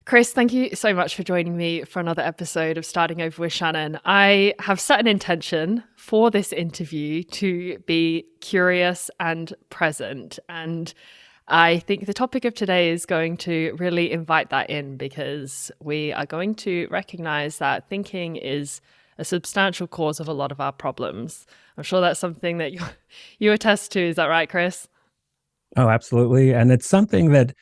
Chris, thank you so much for joining me for another episode of Starting Over with Shannon. I have set an intention for this interview to be curious and present. And I think the topic of today is going to really invite that in because we are going to recognize that thinking is a substantial cause of a lot of our problems. I'm sure that's something that you attest to. Is that right, Chris? Oh, absolutely. And it's something that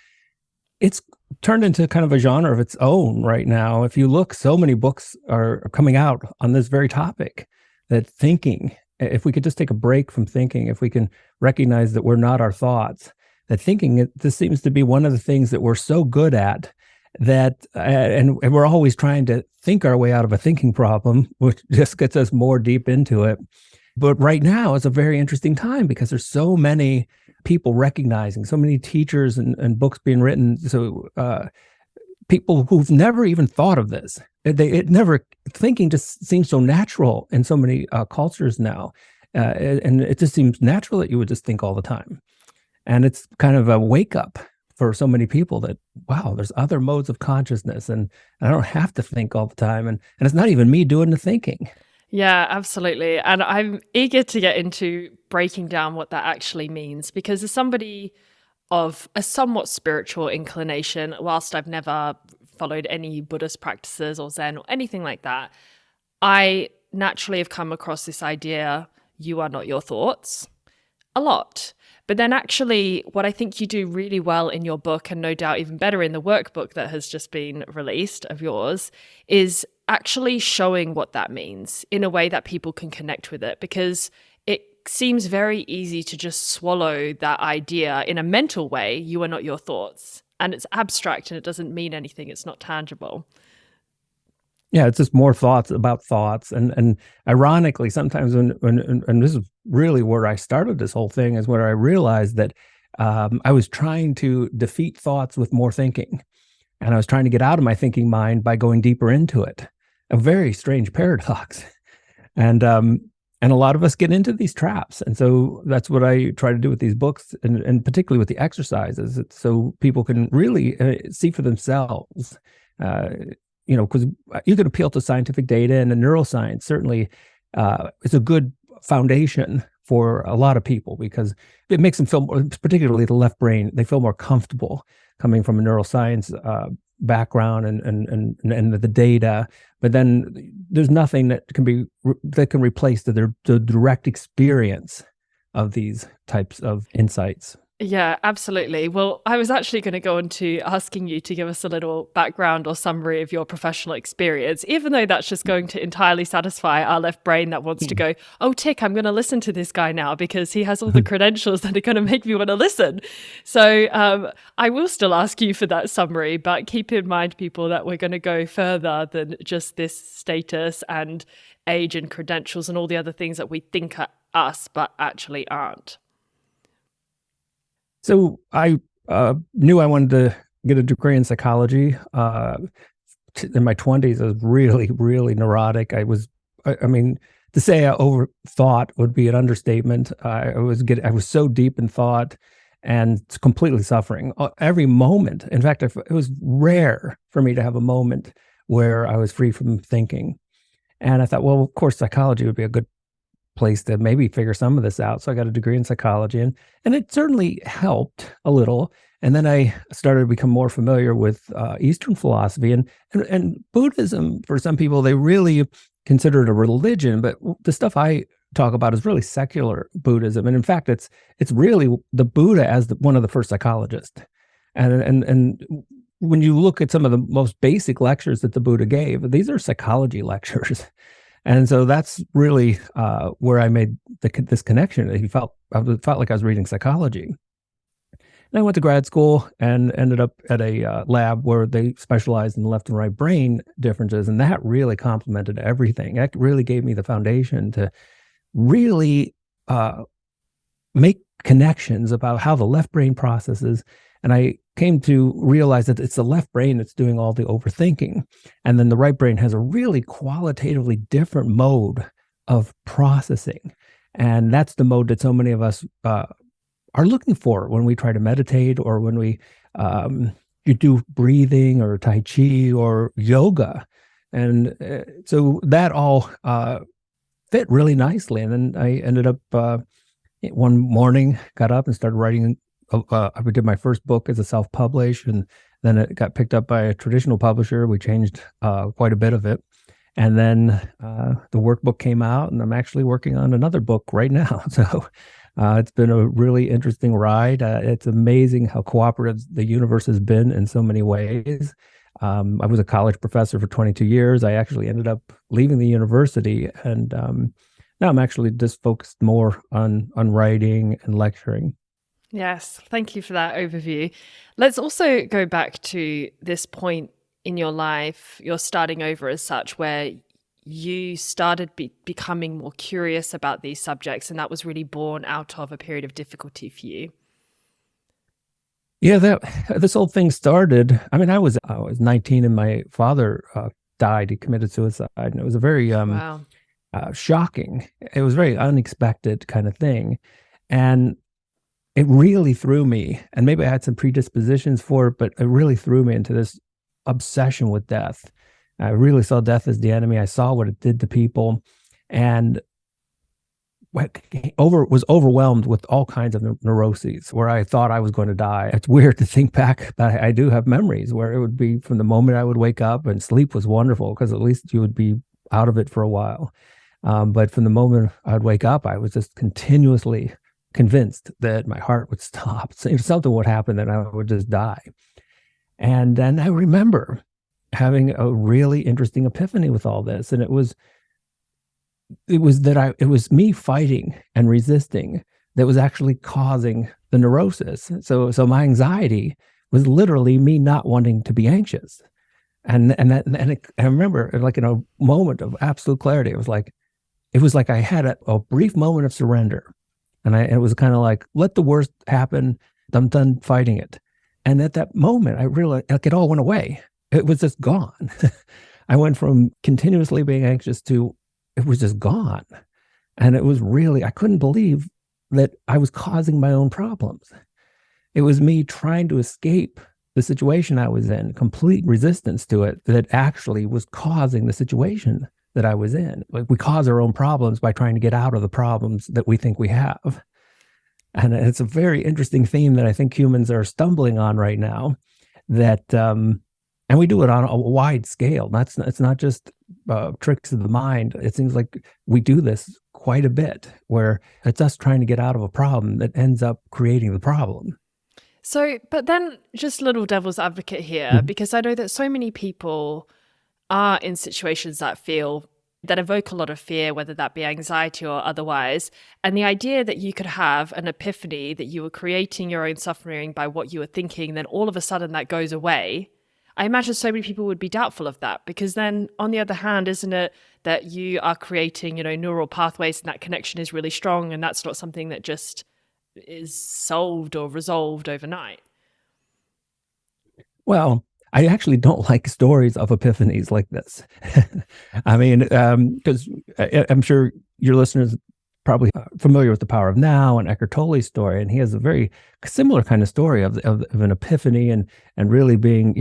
it's turned into kind of a genre of its own right now. If you look, so many books are coming out on this very topic, that thinking, if we could just take a break from thinking, if we can recognize that we're not our thoughts, that thinking, this seems to be one of the things that we're so good at that, and we're always trying to think our way out of a thinking problem, which just gets us more deep into it. But right now is a very interesting time because there's so many people recognizing, so many teachers and books being written. So people who've never even thought of this, thinking just seems so natural in so many cultures now. And it just seems natural that you would just think all the time. And it's kind of a wake up for so many people that, wow, there's other modes of consciousness and I don't have to think all the time. And it's not even me doing the thinking. Yeah, absolutely. And I'm eager to get into breaking down what that actually means, because as somebody of a somewhat spiritual inclination, whilst I've never followed any Buddhist practices or Zen or anything like that, I naturally have come across this idea, you are not your thoughts, a lot. But then actually what I think you do really well in your book, and no doubt even better in the workbook that has just been released of yours, is actually showing what that means in a way that people can connect with it, because it seems very easy to just swallow that idea in a mental way, you are not your thoughts. And it's abstract and it doesn't mean anything. It's not tangible. Yeah, it's just more thoughts about thoughts. And ironically, sometimes and this is really where I started this whole thing, is where I realized that I was trying to defeat thoughts with more thinking. And I was trying to get out of my thinking mind by going deeper into it. A very strange paradox. And a lot of us get into these traps. And so that's what I try to do with these books, and particularly with the exercises, so people can really see for themselves. Because you can appeal to scientific data, and the neuroscience certainly is a good foundation for a lot of people because it makes them feel, particularly the left brain, they feel more comfortable coming from a neuroscience background and the data. But then there's nothing that can replace the direct experience of these types of insights. Yeah, absolutely. Well, I was actually going to go on to asking you to give us a little background or summary of your professional experience, even though that's just going to entirely satisfy our left brain that wants to go, oh, tick, I'm going to listen to this guy now because he has all the credentials that are going to make me want to listen. So I will still ask you for that summary, but keep in mind, people, that we're going to go further than just this status and age and credentials and all the other things that we think are us, but actually aren't. So I knew I wanted to get a degree in psychology. In my 20s, I was really, really neurotic. I mean, to say I overthought would be an understatement. I was so deep in thought and completely suffering every moment. In fact, it was rare for me to have a moment where I was free from thinking. And I thought, well, of course, psychology would be a good place to maybe figure some of this out. So I got a degree in psychology, and it certainly helped a little. And then I started to become more familiar with Eastern philosophy and Buddhism. For some people, they really consider it a religion, but the stuff I talk about is really secular Buddhism. And in fact, it's really the Buddha as one of the first psychologists. And when you look at some of the most basic lectures that the Buddha gave, these are psychology lectures. And so that's really where I made this connection. I felt like I was reading psychology. And I went to grad school and ended up at a lab where they specialized in the left and right brain differences. And that really complemented everything. That really gave me the foundation to really make connections about how the left brain processes. And I came to realize that it's the left brain that's doing all the overthinking. And then the right brain has a really qualitatively different mode of processing. And that's the mode that so many of us are looking for when we try to meditate or when we you do breathing or Tai Chi or yoga. And so that all fit really nicely. And then I ended up one morning, got up and started writing. I did my first book as a self-publish, and then it got picked up by a traditional publisher. We changed quite a bit of it. And then the workbook came out, and I'm actually working on another book right now. So it's been a really interesting ride. It's amazing how cooperative the universe has been in so many ways. I was a college professor for 22 years. I actually ended up leaving the university, and now I'm actually just focused more on writing and lecturing. Yes, thank you for that overview. Let's also go back to this point in your life, you're starting over as such, where you started becoming more curious about these subjects, and that was really born out of a period of difficulty for you. Yeah, this whole thing started. I mean, I was 19, and my father died. He committed suicide, and it was a very Wow. shocking. It was a very unexpected kind of thing, and it really threw me. And maybe I had some predispositions for it, but it really threw me into this obsession with death. I really saw death as the enemy. I saw what it did to people, and was overwhelmed with all kinds of neuroses where I thought I was going to die. It's weird to think back, but I do have memories where it would be from the moment I would wake up, and sleep was wonderful because at least you would be out of it for a while. But from the moment I'd wake up, I was just continuously convinced that my heart would stop. So something would happen, that I would just die. And then I remember having a really interesting epiphany with all this. And it was me fighting and resisting that was actually causing the neurosis. So my anxiety was literally me not wanting to be anxious. I remember, like, in a moment of absolute clarity, it was like I had a brief moment of surrender. And it was kind of like, let the worst happen. I'm done fighting it. And at that moment, I realized, like, it all went away. It was just gone. I went from continuously being anxious to it was just gone. And it was really, I couldn't believe that I was causing my own problems. It was me trying to escape the situation I was in, complete resistance to it, that actually was causing the situation that I was in. Like, we cause our own problems by trying to get out of the problems that we think we have. And it's a very interesting theme that I think humans are stumbling on right now, that, and we do it on a wide scale. It's not just tricks of the mind. It seems like we do this quite a bit, where it's us trying to get out of a problem that ends up creating the problem. So, but then, just little devil's advocate here, because I know that so many people are in situations that evoke a lot of fear, whether that be anxiety or otherwise. And the idea that you could have an epiphany, that you were creating your own suffering by what you were thinking, then all of a sudden that goes away. I imagine so many people would be doubtful of that, because then, on the other hand, isn't it that you are creating, neural pathways, and that connection is really strong, and that's not something that just is solved or resolved overnight? Well, I actually don't like stories of epiphanies like this. I mean, because I'm sure your listeners probably familiar with The Power of Now and Eckhart Tolle's story, and he has a very similar kind of story of an epiphany and really being,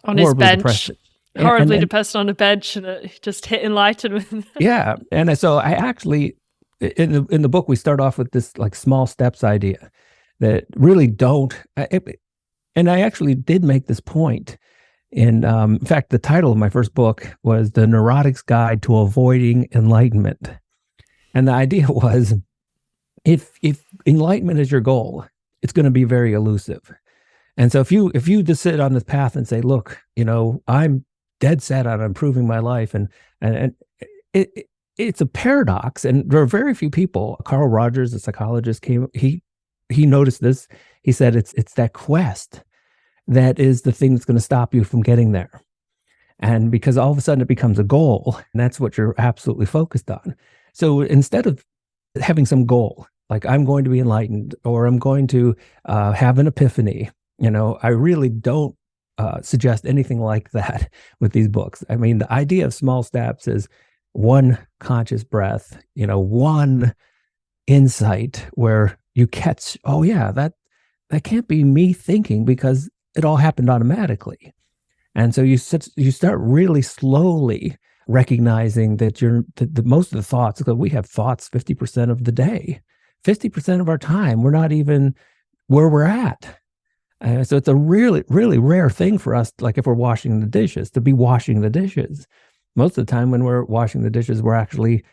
on his bench, depressed. horribly depressed on a bench, and just hit enlightenment. Yeah, and so I actually, in the book, we start off with this like small steps idea that really don't. And I actually did make this point. In fact, the title of my first book was The Neurotic's Guide to Avoiding Enlightenment. And the idea was, if enlightenment is your goal, it's going to be very elusive. And so if you just sit on this path and say, look, I'm dead set on improving my life, and it's a paradox. And there are very few people. Carl Rogers, a psychologist, he noticed this. He said it's that quest that is the thing that's going to stop you from getting there. And because all of a sudden it becomes a goal, and that's what you're absolutely focused on. So instead of having some goal, like I'm going to be enlightened, or I'm going to have an epiphany, I really don't suggest anything like that with these books. I mean, the idea of small steps is one conscious breath, one insight where you catch, oh yeah, that can't be me thinking, because it all happened automatically. And so you start really slowly recognizing that the most of the thoughts, because we have thoughts 50% of the day, 50% of our time, we're not even where we're at. So it's a really, really rare thing for us, like if we're washing the dishes, to be washing the dishes. Most of the time when we're washing the dishes, we're actually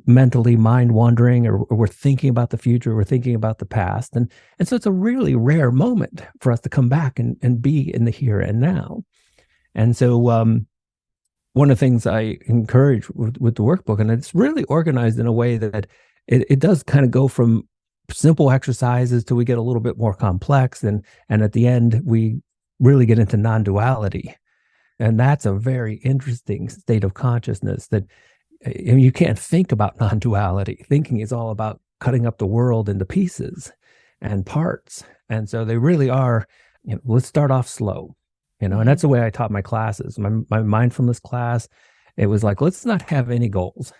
mentally mind wandering, or we're thinking about the future, we're thinking about the past. And so it's a really rare moment for us to come back and be in the here and now. And so one of the things I encourage with the workbook, and it's really organized in a way that it does kind of go from simple exercises till we get a little bit more complex. And at the end, we really get into non-duality. And that's a very interesting state of consciousness that you can't think about non-duality. Thinking is all about cutting up the world into pieces and parts. And so they really are, let's start off slow, and that's the way I taught my classes. My mindfulness class, it was like, let's not have any goals.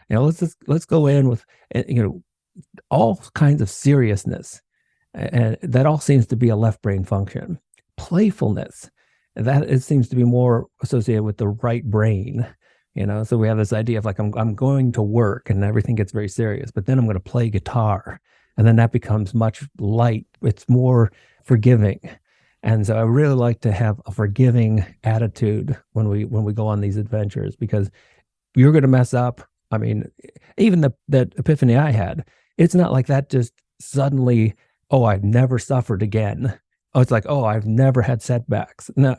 Let's go in with, all kinds of seriousness. And that all seems to be a left brain function. Playfulness, that it seems to be more associated with the right brain. So we have this idea of like, I'm going to work and everything gets very serious, but then I'm going to play guitar, and then that becomes much light. It's more forgiving. And so I really like to have a forgiving attitude when we go on these adventures, because you're going to mess up. I mean, even that epiphany I had, it's not like that just suddenly, oh, I've never suffered again. Oh, it's like, oh, I've never had setbacks. No.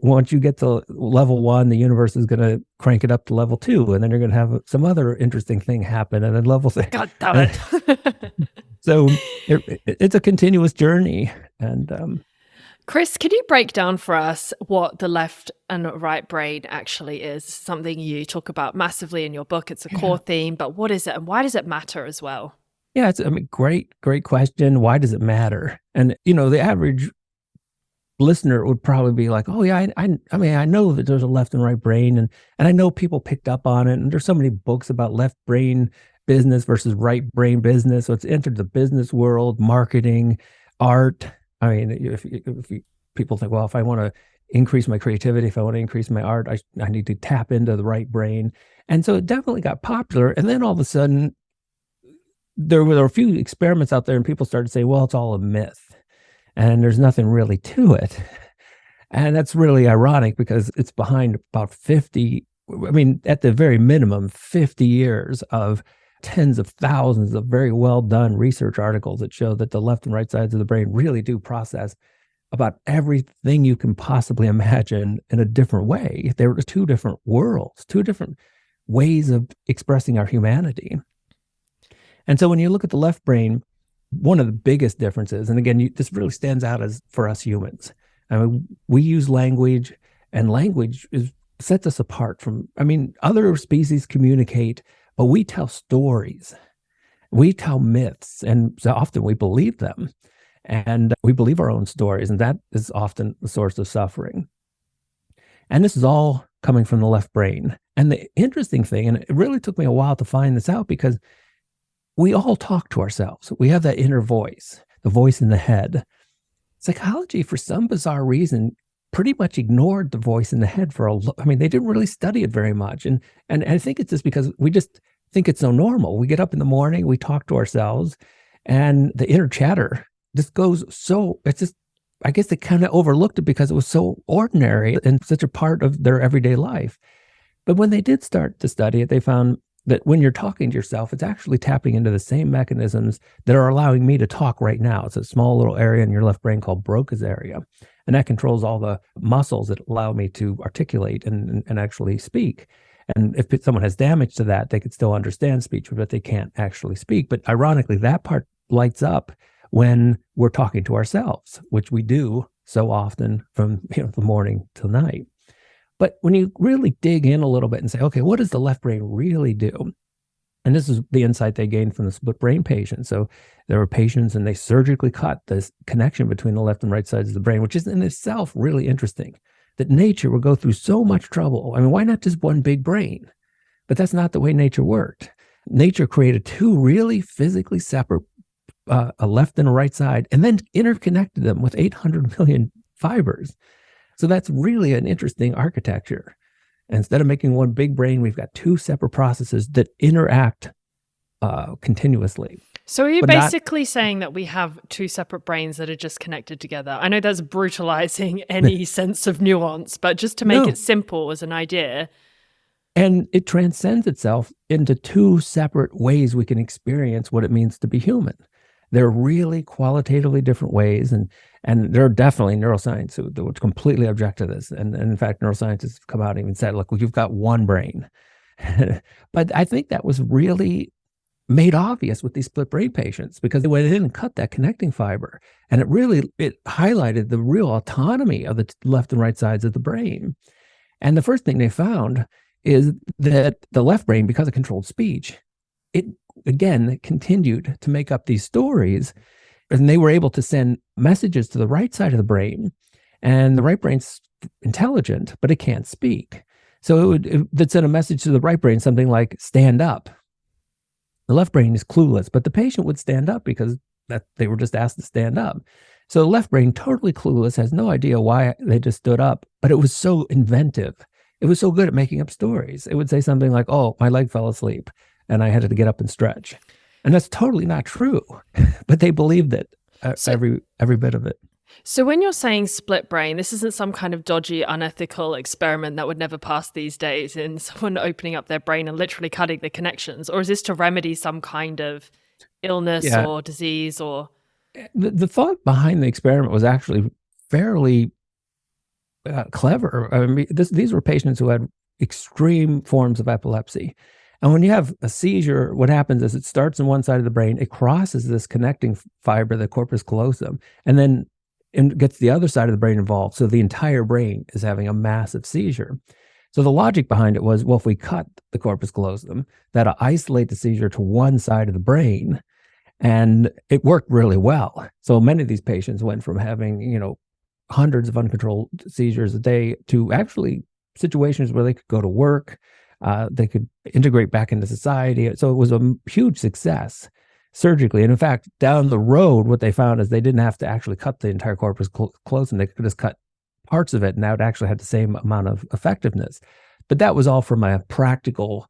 Once you get to level 1, the universe is going to crank it up to level 2, and then you're going to have some other interesting thing happen, and then level 3. God damn it. So it's a continuous journey. And Chris, can you break down for us what the left and right brain actually is? Something you talk about massively in your book. It's a core theme, but what is it, and why does it matter as well? Yeah, it's great question. Why does it matter? And the average listener would probably be like, oh yeah, I know that there's a left and right brain, and I know people picked up on it, and there's so many books about left brain business versus right brain business. So it's entered the business world, marketing, art. I mean, if people think, well, if I want to increase my creativity, if I want to increase my art, I need to tap into the right brain. And so it definitely got popular. And then all of a sudden, there were a few experiments out there, and people started to say, well, it's all a myth and there's nothing really to it. And that's really ironic, because it's behind about 50, at the very minimum, 50 years of tens of thousands of very well done research articles that show that the left and right sides of the brain really do process about everything you can possibly imagine in a different way. There are two different worlds, two different ways of expressing our humanity. And so when you look at the left brain, one of the biggest differences, and again, this really stands out as for us humans. We use language, and language sets us apart from, other species communicate, but we tell stories, we tell myths, and so often we believe them, and we believe our own stories, and that is often the source of suffering. And this is all coming from the left brain. And the interesting thing, and it really took me a while to find this out, because we all talk to ourselves. We have that inner voice, the voice in the head. Psychology, for some bizarre reason, pretty much ignored the voice in the head they didn't really study it very much. And I think it's just because we just think it's so normal. We get up in the morning, we talk to ourselves, and the inner chatter just goes I guess they kind of overlooked it because it was so ordinary and such a part of their everyday life. But when they did start to study it, they found that when you're talking to yourself, it's actually tapping into the same mechanisms that are allowing me to talk right now. It's a small little area in your left brain called Broca's area. And that controls all the muscles that allow me to articulate and actually speak. And if someone has damage to that, they could still understand speech, but they can't actually speak. But ironically, that part lights up when we're talking to ourselves, which we do so often from the morning till night. But when you really dig in a little bit and say, okay, what does the left brain really do? And this is the insight they gained from the split brain patients. So there were patients, and they surgically cut this connection between the left and right sides of the brain, which is in itself really interesting, that nature would go through so much trouble. Why not just one big brain? But that's not the way nature worked. Nature created two really physically separate a left and a right side, and then interconnected them with 800 million fibers. So that's really an interesting architecture. Instead of making one big brain, we've got two separate processes that interact continuously. So are you basically saying that we have two separate brains that are just connected together? I know that's brutalizing any sense of nuance, but just to make it simple as an idea. And it transcends itself into two separate ways we can experience what it means to be human. They're really qualitatively different ways, and there are definitely neuroscience that would completely object to this. And in fact, neuroscientists have come out and even said, look, you've got one brain. But I think that was really made obvious with these split brain patients, because they went in and cut that connecting fiber. And it highlighted the real autonomy of the left and right sides of the brain. And the first thing they found is that the left brain, because of controlled speech, it again continued to make up these stories, and they were able to send messages to the right side of the brain. And the right brain's intelligent, but it can't speak. So it would send a message to the right brain, something like stand up. The left brain is clueless, but the patient would stand up because they were just asked to stand up. So the left brain, totally clueless, has no idea why they just stood up, but it was so inventive. It was so good at making up stories. It would say something like, oh, my leg fell asleep and I had to get up and stretch. And that's totally not true, but they believed it, every bit of it. So when you're saying split brain, this isn't some kind of dodgy, unethical experiment that would never pass these days in someone opening up their brain and literally cutting the connections, or is this to remedy some kind of illness or disease? Or the thought behind the experiment was actually fairly clever. I mean, these were patients who had extreme forms of epilepsy. And when you have a seizure, what happens is it starts on one side of the brain, it crosses this connecting fiber, the corpus callosum, and then it gets the other side of the brain involved. So the entire brain is having a massive seizure. So the logic behind it was, well, if we cut the corpus callosum, that'll isolate the seizure to one side of the brain. And it worked really well. So many of these patients went from having, hundreds of uncontrolled seizures a day to actually situations where they could go to work, they could integrate back into society. So it was a huge success surgically. And in fact, down the road, what they found is they didn't have to actually cut the entire corpus callosum. They could just cut parts of it, and that would actually have the same amount of effectiveness. But that was all from a practical,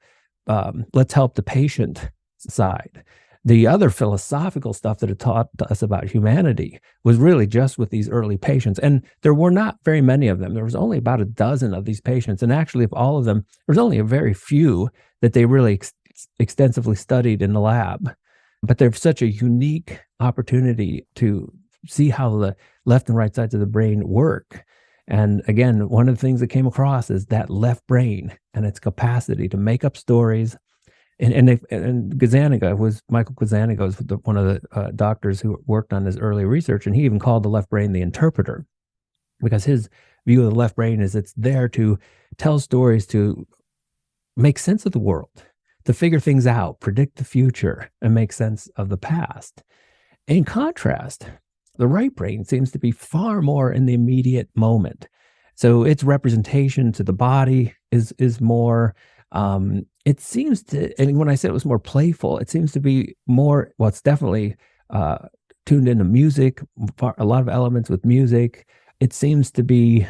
let's help the patient side. The other philosophical stuff that it taught us about humanity was really just with these early patients. And there were not very many of them. There was only about a dozen of these patients. And actually, of all of them, there was only a very few that they really extensively studied in the lab. But there's such a unique opportunity to see how the left and right sides of the brain work. And again, one of the things that came across is that left brain and its capacity to make up stories. And Gazzaniga Michael Gazzaniga was one of the doctors who worked on this early research, and he even called the left brain the interpreter, because his view of the left brain is it's there to tell stories, to make sense of the world, to figure things out, predict the future, and make sense of the past. In contrast, the right brain seems to be far more in the immediate moment. So its representation to the body is more, it seems to, and when I said it was more playful, it seems to be more, well, it's definitely tuned into music, a lot of elements with music. It seems to be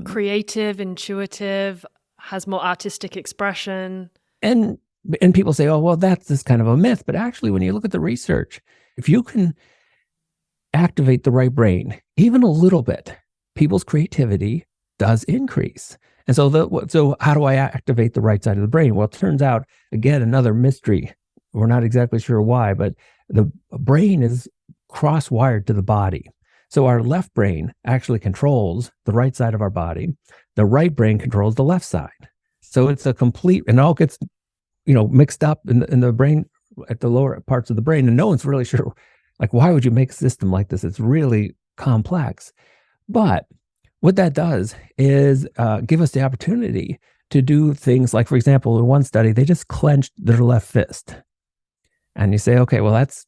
creative, intuitive, has more artistic expression. And people say, oh, well, that's this kind of a myth. But actually, when you look at the research, if you can activate the right brain, even a little bit, people's creativity does increase. And so how do I activate the right side of the brain? Well, it turns out, again, another mystery. We're not exactly sure why, but the brain is cross-wired to the body. So our left brain actually controls the right side of our body. The right brain controls the left side. So it's a complete, and it all gets, mixed up in the brain, at the lower parts of the brain. And no one's really sure, like, why would you make a system like this? It's really complex. But what that does is give us the opportunity to do things like, for example, in one study, they just clenched their left fist. And you say, okay, well, that's,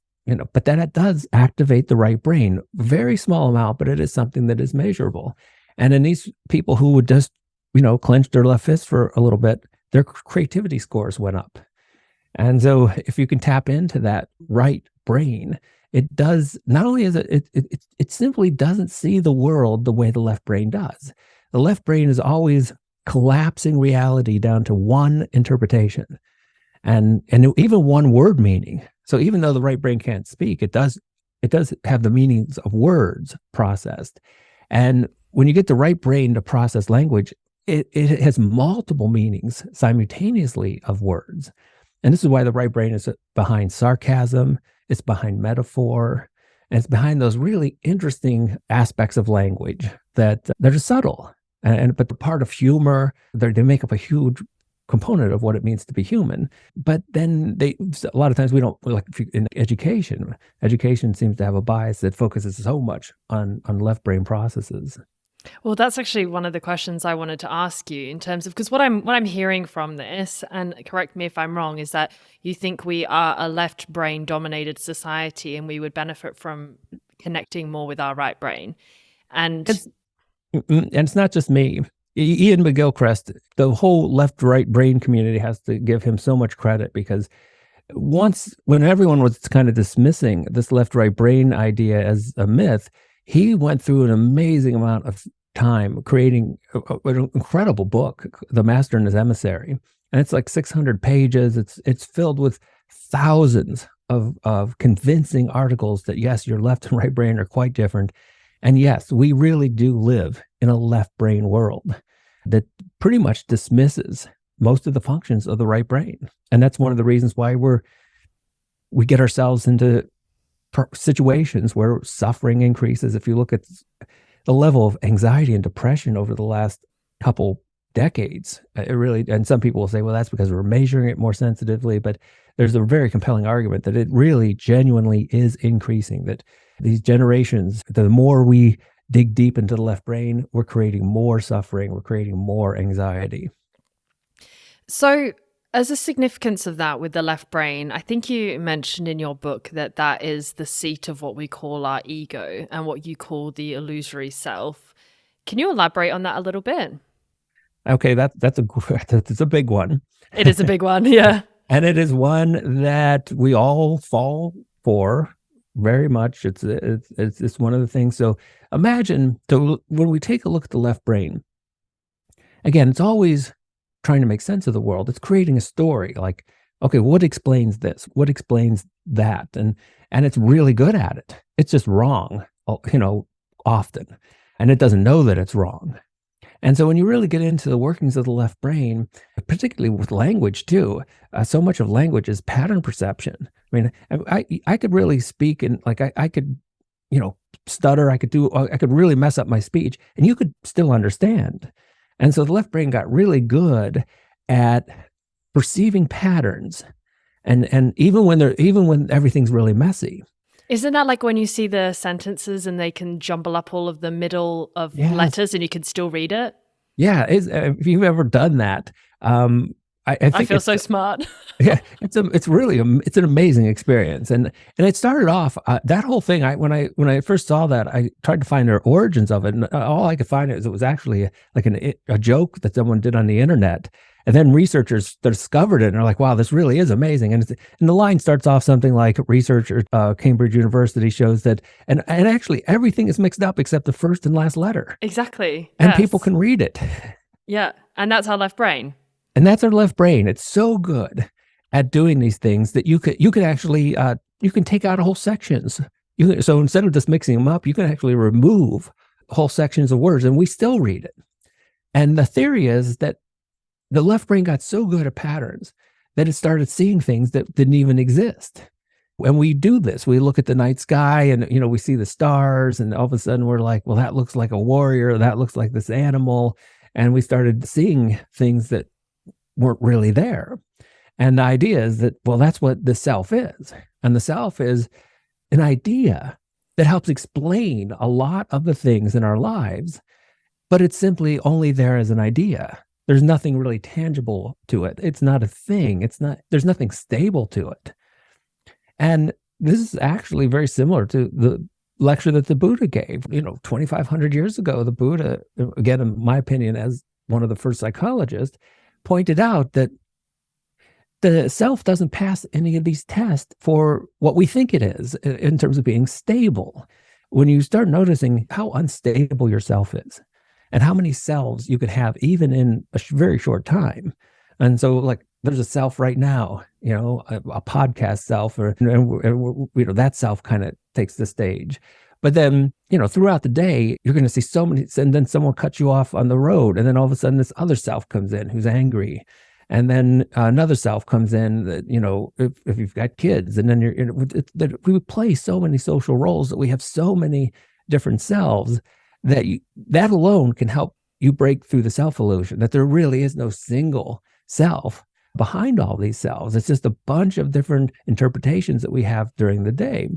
but then it does activate the right brain. Very small amount, but it is something that is measurable. And in these people who would just, clench their left fist for a little bit, their creativity scores went up. And so if you can tap into that right brain, it does not only is it simply doesn't see the world the way the left brain does. The left brain is always collapsing reality down to one interpretation and even one word meaning. So even though the right brain can't speak, it does have the meanings of words processed. And when you get the right brain to process language, it has multiple meanings simultaneously of words. And this is why the right brain is behind sarcasm, it's behind metaphor, and it's behind those really interesting aspects of language that are subtle. But the part of humor, they make up a huge component of what it means to be human. But then a lot of times we don't, like in education seems to have a bias that focuses so much on left brain processes. Well, that's actually one of the questions I wanted to ask you in terms of, because what I'm hearing from this, and correct me if I'm wrong, is that you think we are a left brain dominated society and we would benefit from connecting more with our right brain. And it's not just me. Ian McGilchrist, the whole left-right brain community has to give him so much credit, because when everyone was kind of dismissing this left-right brain idea as a myth, he went through an amazing amount of time creating an incredible book, The Master and His Emissary. And it's like 600 pages. It's filled with thousands of convincing articles that, yes, your left and right brain are quite different. And yes, we really do live in a left brain world that pretty much dismisses most of the functions of the right brain. And that's one of the reasons why we get ourselves into situations where suffering increases. If you look at the level of anxiety and depression over the last couple decades, and some people will say, well, that's because we're measuring it more sensitively, but there's a very compelling argument that it really genuinely is increasing, that these generations, the more we dig deep into the left brain, we're creating more suffering, we're creating more anxiety. So, as a significance of that with the left brain, I think you mentioned in your book that is the seat of what we call our ego and what you call the illusory self. Can you elaborate on that a little bit? Okay, that's a big one. It is a big one, yeah. And it is one that we all fall for very much. It's one of the things. So imagine, when we take a look at the left brain, again, it's always trying to make sense of the world. It's creating a story, like, okay, what explains this? What explains that? And it's really good at it. It's just wrong, often. And it doesn't know that it's wrong. And so when you really get into the workings of the left brain, particularly with language too, so much of language is pattern perception. I mean, I could really speak and I could, stutter. I could really mess up my speech, and you could still understand. And so the left brain got really good at perceiving patterns, and even when everything's really messy. Isn't that like when you see the sentences and they can jumble up all of the middle of letters and you can still read it? Yeah, if you've ever done that, I think I feel so smart. Yeah, it's really it's an amazing experience, and it started off that whole thing. When I first saw that, I tried to find the origins of it, and all I could find is it was actually like a joke that someone did on the internet. And then researchers discovered it and are like, wow, this really is amazing. And the line starts off something like, research at Cambridge University shows that, and actually everything is mixed up except the first and last letter. Exactly. And people can read it. Yeah. And that's our left brain. And that's our left brain. It's so good at doing these things that you could actually, you can take out whole sections. So instead of just mixing them up, you can actually remove whole sections of words and we still read it. And the theory is that the left brain got so good at patterns that it started seeing things that didn't even exist. When we do this, we look at the night sky and, we see the stars, and all of a sudden we're like, well, that looks like a warrior. That looks like this animal. And we started seeing things that weren't really there. And the idea is that, well, that's what the self is. And the self is an idea that helps explain a lot of the things in our lives, but it's simply only there as an idea. There's nothing really tangible to it. It's not a thing. There's nothing stable to it. And this is actually very similar to the lecture that the Buddha gave. 2,500 years ago, the Buddha, again, in my opinion, as one of the first psychologists, pointed out that the self doesn't pass any of these tests for what we think it is in terms of being stable. When you start noticing how unstable your self is and how many selves you could have even in a very short time. And so like there's a self right now, a podcast self, or that self kind of takes the stage. But then, throughout the day, you're going to see so many, and then someone cuts you off on the road. And then all of a sudden this other self comes in who's angry. And then another self comes in that, if you've got kids, and then we play so many social roles that we have so many different selves that alone can help you break through the self-illusion, that there really is no single self behind all these selves. It's just a bunch of different interpretations that we have during the day.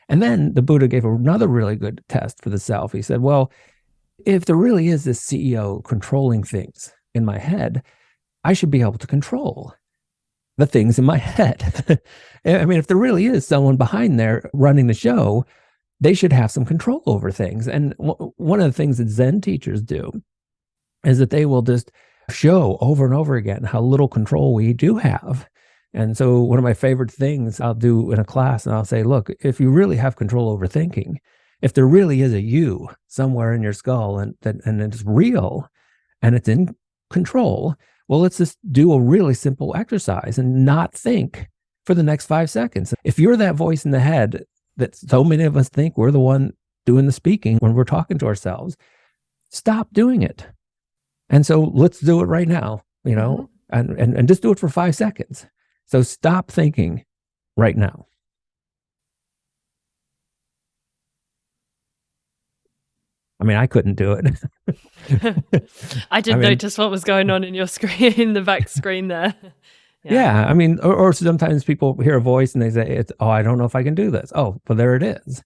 And then the Buddha gave another really good test for the self. He said, well, if there really is this CEO controlling things in my head, I should be able to control the things in my head. I mean, if there really is someone behind there running the show, they should have some control over things. And one of the things that Zen teachers do is that they will just show over and over again how little control we do have. And so one of my favorite things I'll do in a class, and I'll say, look, if you really have control over thinking, if there really is a you somewhere in your skull and it's real and it's in control, well, let's just do a really simple exercise and not think for the next 5 seconds. If you're that voice in the head that so many of us think we're the one doing the speaking when we're talking to ourselves, stop doing it. And so let's do it right now, and just do it for 5 seconds. So stop thinking right now. I mean, I couldn't do it. I did notice what was going on in your screen, in the back screen there. Yeah. I mean, or sometimes people hear a voice and they say, I don't know if I can do this. Oh, well, there it is.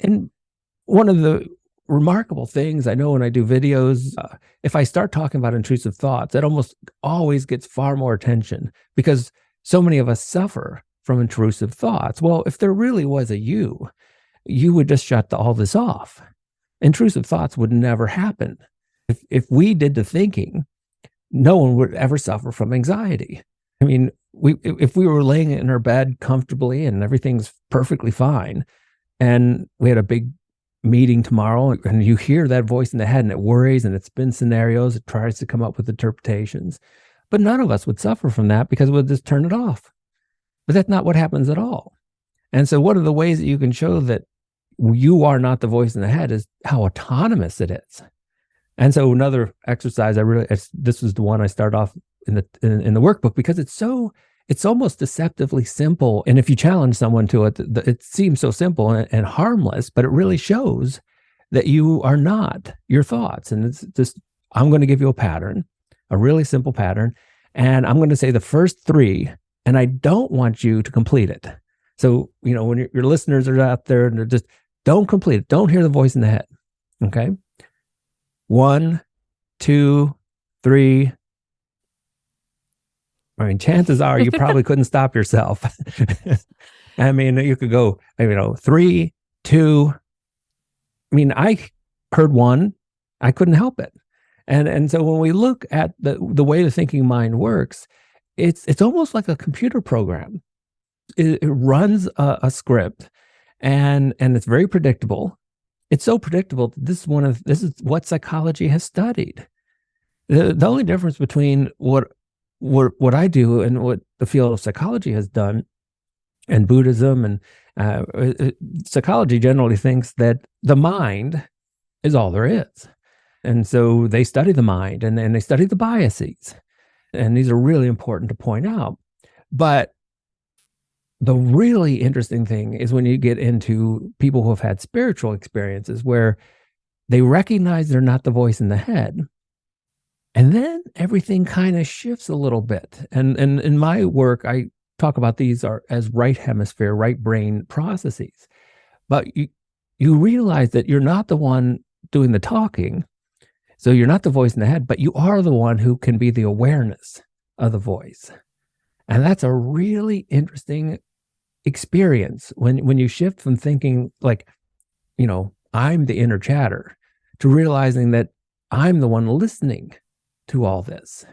And one of the remarkable things I know when I do videos, if I start talking about intrusive thoughts, that almost always gets far more attention because so many of us suffer from intrusive thoughts. Well, if there really was a you would just shut all this off. Intrusive thoughts would never happen. If we did the thinking, no one would ever suffer from anxiety. I mean, if we were laying in our bed comfortably and everything's perfectly fine, and we had a big meeting tomorrow, and you hear that voice in the head and it worries and it spins scenarios, it tries to come up with interpretations, but none of us would suffer from that because we'll just turn it off. But that's not what happens at all. And so one of the ways that you can show that you are not the voice in the head is how autonomous it is. And so another exercise this was the one I start off in the workbook because it's almost deceptively simple. And if you challenge someone to it, it seems so simple and harmless, but it really shows that you are not your thoughts. And it's just, I'm going to give you a pattern, a really simple pattern. And I'm going to say the first 3, and I don't want you to complete it. So, when your listeners are out there and they're just, don't complete it. Don't hear the voice in the head. Okay. 1, 2, 3. I mean, chances are you probably couldn't stop yourself. I mean, you could go, 3, 2. I mean, I heard 1, I couldn't help it. And so when we look at the way the thinking mind works, it's almost like a computer program. It runs a script, and it's very predictable. It's so predictable. This is what psychology has studied. The only difference between what I do and what the field of psychology has done, and Buddhism and psychology generally thinks that the mind is all there is. And so they study the mind and they study the biases. And these are really important to point out. But the really interesting thing is when you get into people who have had spiritual experiences where they recognize they're not the voice in the head. And then everything kind of shifts a little bit. And in my work, I talk about these as right hemisphere, right brain processes. But you realize that you're not the one doing the talking. So you're not the voice in the head, but you are the one who can be the awareness of the voice. And that's a really interesting experience when you shift from thinking like, I'm the inner chatter, to realizing that I'm the one listening to all this.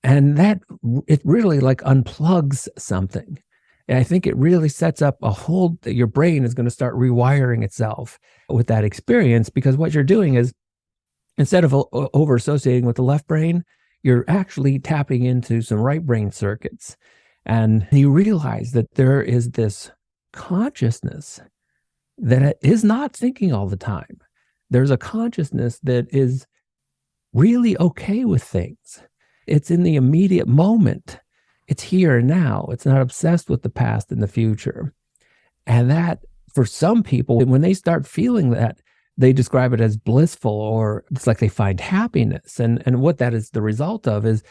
And that it really like unplugs something. And I think it really sets up a whole, your brain is going to start rewiring itself with that experience, because what you're doing is, instead of over associating with the left brain, you're actually tapping into some right brain circuits. And you realize that there is this consciousness that is not thinking all the time. There's a consciousness that is really okay with things. It's in the immediate moment. It's here and now. It's not obsessed with the past and the future. And that, for some people, when they start feeling that, they describe it as blissful, or it's like they find happiness. And what that is the result of is,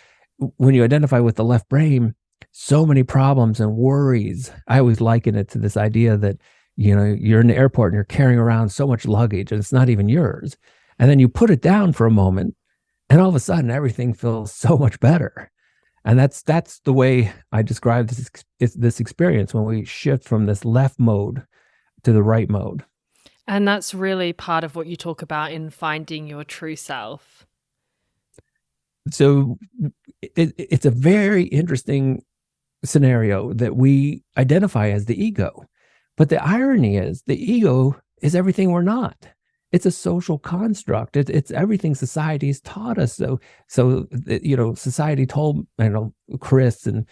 when you identify with the left brain, so many problems and worries. I always liken it to this idea that, you're in the airport and you're carrying around so much luggage and it's not even yours. And then you put it down for a moment, and all of a sudden everything feels so much better. And that's the way I describe this experience, when we shift from this left mode to the right mode. And that's really part of what you talk about in finding your true self. So it's a very interesting scenario that we identify as the ego. But the irony is, the ego is everything we're not. It's a social construct. It's everything society has taught us. So society told Chris and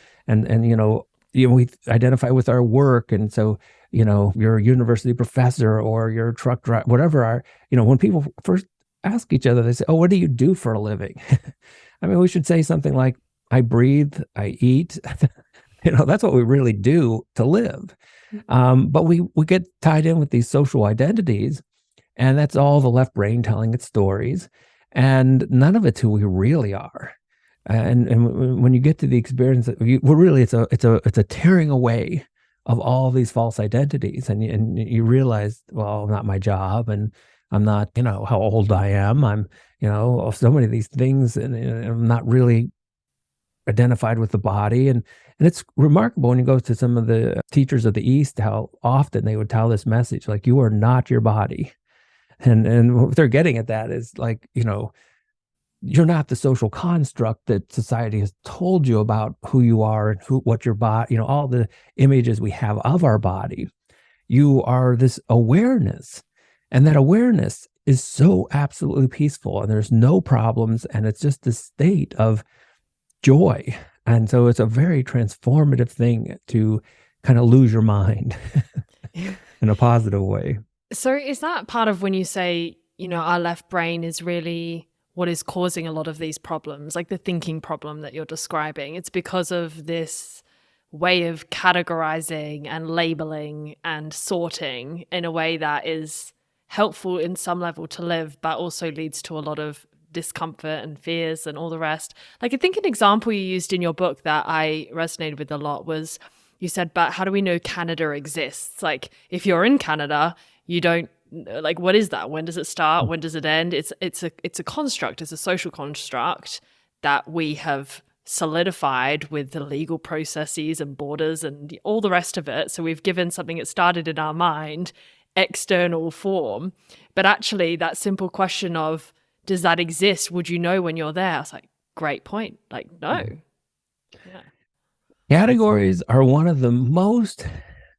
we identify with our work, and so you're a university professor or you're a truck driver, whatever. When people first ask each other, they say, "Oh, what do you do for a living?" I mean, we should say something like, "I breathe, I eat." That's what we really do to live. But we get tied in with these social identities. And that's all the left brain telling its stories, and none of it's who we really are. And when you get to the experience, it's a tearing away of all these false identities, and you realize, well, not my job, and I'm not, how old I am. I'm, so many of these things, and I'm not really identified with the body. And it's remarkable when you go to some of the teachers of the East, how often they would tell this message, like, you are not your body. And what they're getting at that is, like, you're not the social construct that society has told you about who you are and what your body, all the images we have of our body. You are this awareness, and that awareness is so absolutely peaceful, and there's no problems, and it's just this state of joy. And so it's a very transformative thing to kind of lose your mind in a positive way. So is that part of when you say, our left brain is really what is causing a lot of these problems, like the thinking problem that you're describing? It's because of this way of categorizing and labeling and sorting in a way that is helpful in some level to live, but also leads to a lot of discomfort and fears and all the rest. Like, I think an example you used in your book that I resonated with a lot was, you said, but how do we know Canada exists? Like, if you're in Canada, you don't, like, what is that? When does it start? When does it end? It's a construct. It's a social construct that we have solidified with the legal processes and borders and all the rest of it. So we've given something that started in our mind external form. But actually, that simple question of, does that exist? Would you know when you're there? I was like, great point. Like, no. Yeah. Categories are one of the most,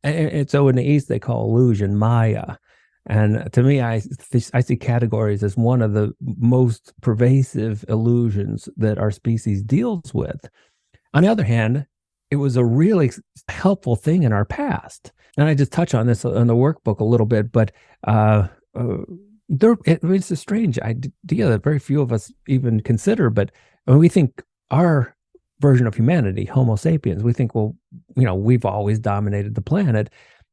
and so in the East they call illusion Maya. And to me, I see categories as one of the most pervasive illusions that our species deals with. On the other hand, it was a really helpful thing in our past. And I just touch on this in the workbook a little bit, but it's a strange idea that very few of us even consider. But when we think our version of humanity, Homo sapiens, we think, well, we've always dominated the planet.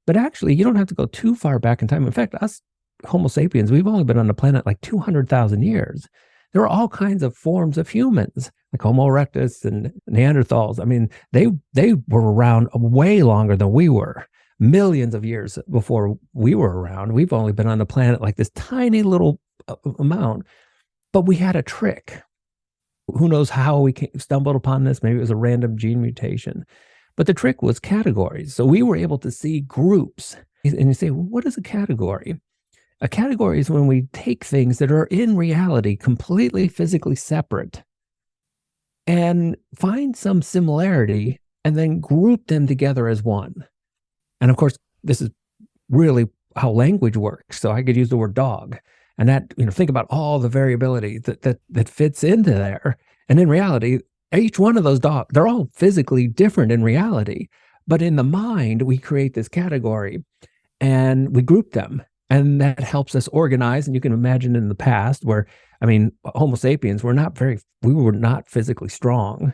But actually, you don't have to go too far back in time. In fact, us Homo sapiens, we've only been on the planet like 200,000 years. There are all kinds of forms of humans, like Homo erectus and Neanderthals. I mean, they were around way longer than we were. Millions of years before we were around. We've only been on the planet like this tiny little amount. But we had a trick. Who knows how we stumbled upon this? Maybe it was a random gene mutation. But the trick was categories. So we were able to see groups. And you say, well, what is a category? A category is when we take things that are in reality completely physically separate, and find some similarity and then group them together as one. And of course, this is really how language works. So I could use the word dog, and that, think about all the variability that fits into there. And in reality, each one of those dogs, they're all physically different in reality, but in the mind, we create this category and we group them. And that helps us organize. And you can imagine in the past where, Homo sapiens we were not physically strong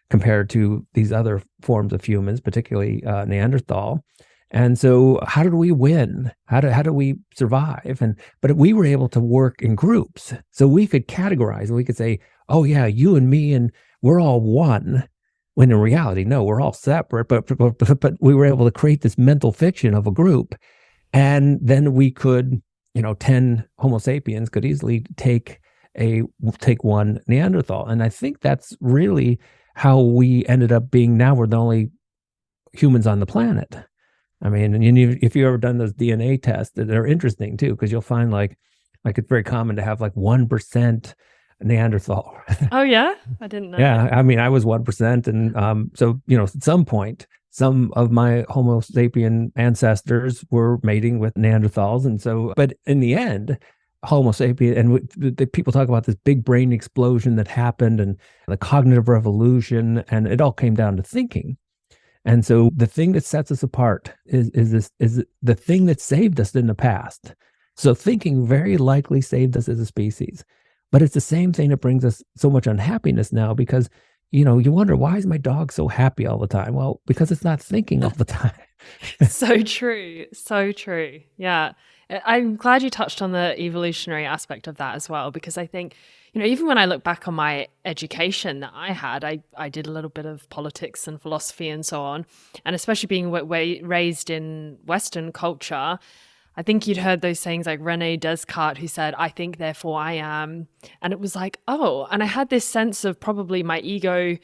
compared to these other forms of humans, particularly Neanderthal. And so how did we win? How do we survive? But we were able to work in groups. So we could categorize and we could say, oh yeah, you and me, and we're all one. When in reality, no, we're all separate, but we were able to create this mental fiction of a group. And then we could, 10 Homo sapiens could easily take one Neanderthal. And I think that's really how we ended up being. Now we're the only humans on the planet. And if you've ever done those DNA tests, they're interesting too, because you'll find like it's very common to have like 1% Neanderthal. Oh yeah, I didn't know. Yeah, I was 1%, and so at some point, some of my Homo sapien ancestors were mating with Neanderthals, and so, but in the end, Homo sapien, and the people talk about this big brain explosion that happened, and the cognitive revolution, and it all came down to thinking. And so the thing that sets us apart is the thing that saved us in the past. So thinking very likely saved us as a species. But it's the same thing that brings us so much unhappiness now, because, you wonder, why is my dog so happy all the time? Well, because it's not thinking all the time. So true. So true. Yeah. I'm glad you touched on the evolutionary aspect of that as well, because I think, even when I look back on my education that I had, I did a little bit of politics and philosophy and so on. And especially being raised in Western culture, I think you'd heard those sayings like René Descartes, who said, I think, therefore I am. And it was like, oh, and I had this sense of probably my ego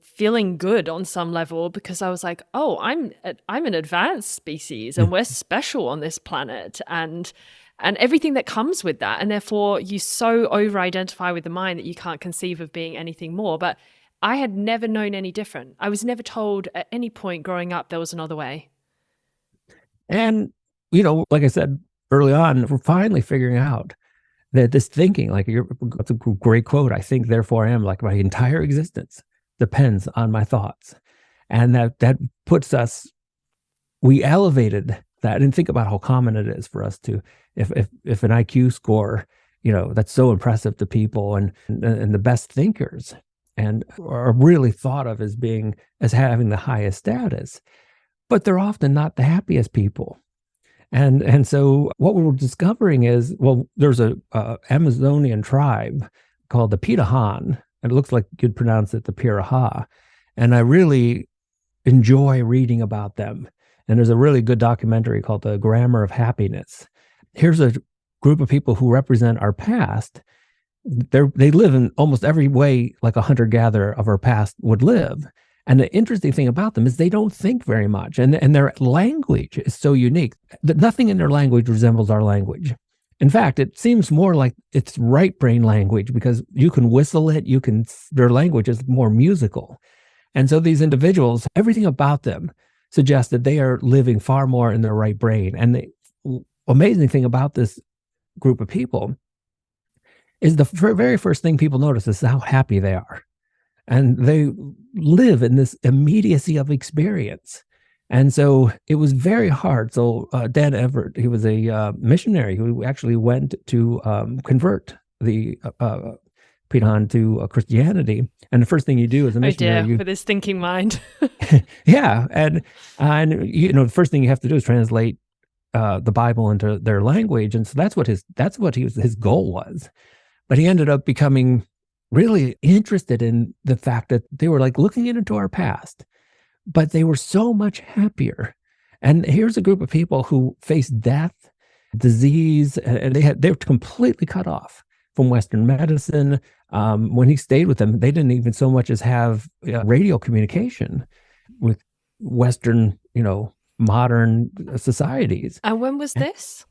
feeling good on some level, because I was like, oh, I'm an advanced species and we're special on this planet, and everything that comes with that. And therefore you so over-identify with the mind that you can't conceive of being anything more. But I had never known any different. I was never told at any point growing up there was another way. And like I said early on, we're finally figuring out that this thinking, that's a great quote, I think, therefore I am, like my entire existence depends on my thoughts. And that puts us, we elevated that. And think about how common it is for us to, if an IQ score, that's so impressive to people, and the best thinkers and are really thought of as having the highest status, but they're often not the happiest people. And so what we're discovering is, well, there's a Amazonian tribe called the Pitahan, and it looks like you'd pronounce it the Piraha. And I really enjoy reading about them. And there's a really good documentary called The Grammar of Happiness. Here's a group of people who represent our past. They live in almost every way like a hunter-gatherer of our past would live. And the interesting thing about them is they don't think very much. And their language is so unique that nothing in their language resembles our language. In fact, it seems more like it's right brain language, because you can whistle it, their language is more musical. And so these individuals, everything about them suggests that they are living far more in their right brain. And the amazing thing about this group of people is the very first thing people notice is how happy they are. And they live in this immediacy of experience. And so it was very hard. So Dan Everett, he was a missionary who actually went to convert the Pitahan to Christianity. And the first thing you do as a missionary... Oh dear, with his thinking mind. Yeah. And the first thing you have to do is translate the Bible into their language. And so that's what his goal was. But he ended up becoming really interested in the fact that they were like looking into our past, but they were so much happier. And here's a group of people who faced death, disease, and they were completely cut off from Western medicine. When he stayed with them, they didn't even so much as have radio communication with Western, modern societies. And when was this?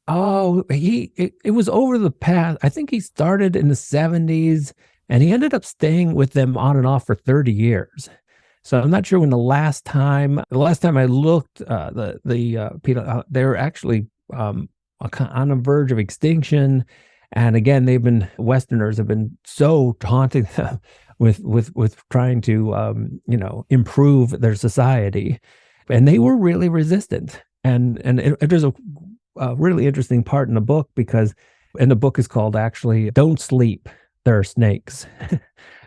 Oh, it was over the past. I think he started in the 70s, And he ended up staying with them on and off for 30 years. So I'm not sure when the last time I looked, they're actually on the verge of extinction. And again, Westerners have been so taunting them with trying to, improve their society. And they were really resistant. And there's a really interesting part in the book and the book is called actually "Don't Sleep, There Are Snakes."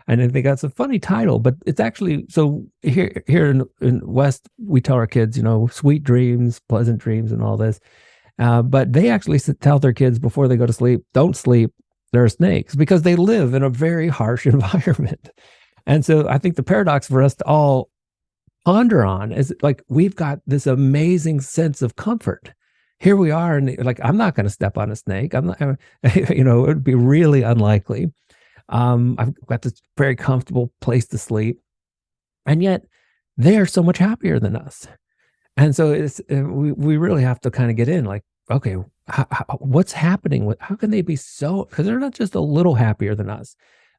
And I think that's a funny title, but it's actually, so here in West, we tell our kids, sweet dreams, pleasant dreams and all this. But they actually tell their kids before they go to sleep, don't sleep, there are snakes, because they live in a very harsh environment. And so I think the paradox for us to all ponder on is like, we've got this amazing sense of comfort. Here we are, and like, I'm not going to step on a snake. I'm not, it would be really unlikely. I've got this very comfortable place to sleep, and yet they're so much happier than us. And so we really have to kind of get in, like, okay, what's happening how can they be so, because they're not just a little happier than us.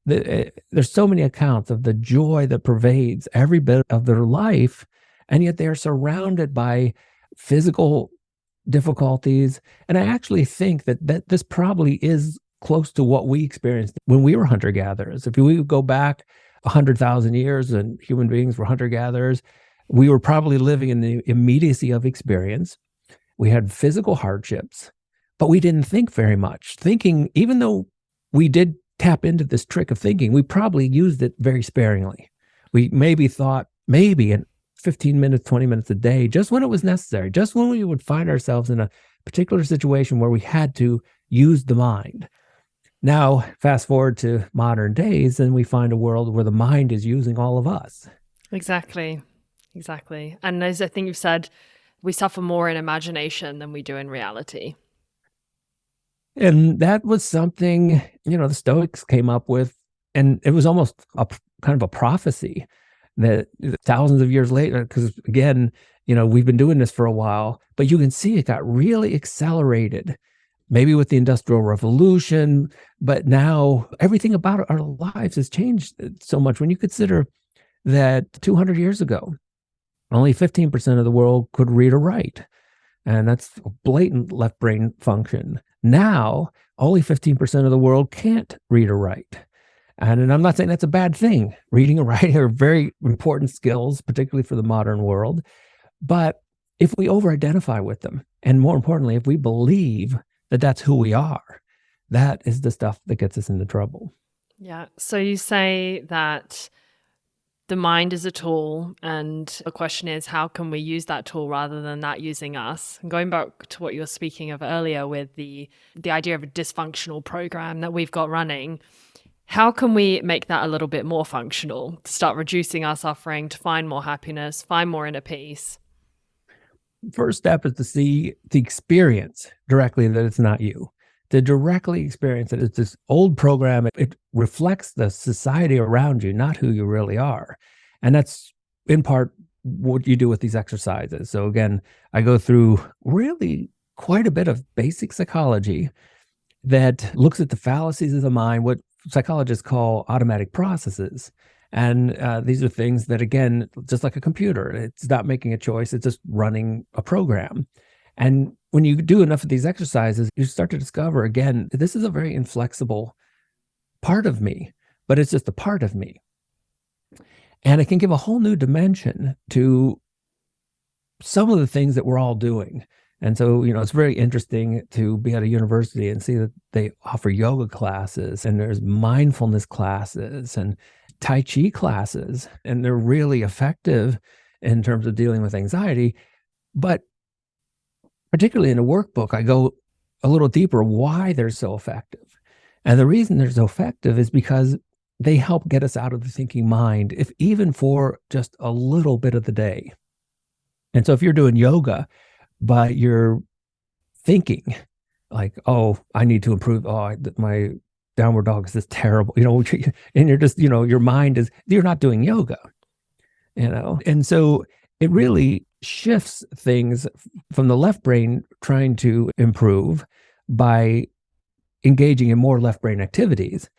There's so many accounts of the joy that pervades every bit of their life, and yet they are surrounded by physical difficulties. And I actually think that this probably is close to what we experienced when we were hunter-gatherers. If we go back 100,000 years and human beings were hunter-gatherers, we were probably living in the immediacy of experience. We had physical hardships, but we didn't think very much. Thinking, even though we did tap into this trick of thinking, we probably used it very sparingly. We maybe thought, in 15 minutes, 20 minutes a day, just when it was necessary, just when we would find ourselves in a particular situation where we had to use the mind. Now, fast forward to modern days, and we find a world where the mind is using all of us. Exactly. And as I think you've said, we suffer more in imagination than we do in reality. And that was something, the Stoics came up with, and it was almost a kind of a prophecy that thousands of years later, because again, we've been doing this for a while, but you can see it got really accelerated, maybe with the Industrial Revolution, but now everything about our lives has changed so much. When you consider that 200 years ago, only 15% of the world could read or write, and that's a blatant left brain function. Now, only 15% of the world can't read or write. And I'm not saying that's a bad thing. Reading and writing are very important skills, particularly for the modern world. But if we over-identify with them, and more importantly, if we believe that that's who we are, that is the stuff that gets us into trouble. Yeah. So you say that the mind is a tool, and the question is, how can we use that tool rather than that using us? And going back to what you were speaking of earlier with the idea of a dysfunctional program that we've got running, how can we make that a little bit more functional, to start reducing our suffering, to find more happiness, find more inner peace? First step is to experience directly that it's not you. To directly experience that it's this old program. It reflects the society around you, not who you really are. And that's in part what you do with these exercises. So again, I go through really quite a bit of basic psychology that looks at the fallacies of the mind, what psychologists call automatic processes. And these are things that, again, just like a computer, it's not making a choice, it's just running a program. And when you do enough of these exercises, you start to discover, again, this is a very inflexible part of me, but it's just a part of me. And it can give a whole new dimension to some of the things that we're all doing. And so, it's very interesting to be at a university and see that they offer yoga classes, and there's mindfulness classes and Tai Chi classes, and they're really effective in terms of dealing with anxiety. But particularly in a workbook, I go a little deeper why they're so effective. And the reason they're so effective is because they help get us out of the thinking mind, if even for just a little bit of the day. And so if you're doing yoga, but you're thinking like, oh, I need to improve. Oh, my downward dog is just terrible. And you're just, your mind is, you're not doing yoga, And so it really shifts things from the left brain trying to improve by engaging in more left brain activities.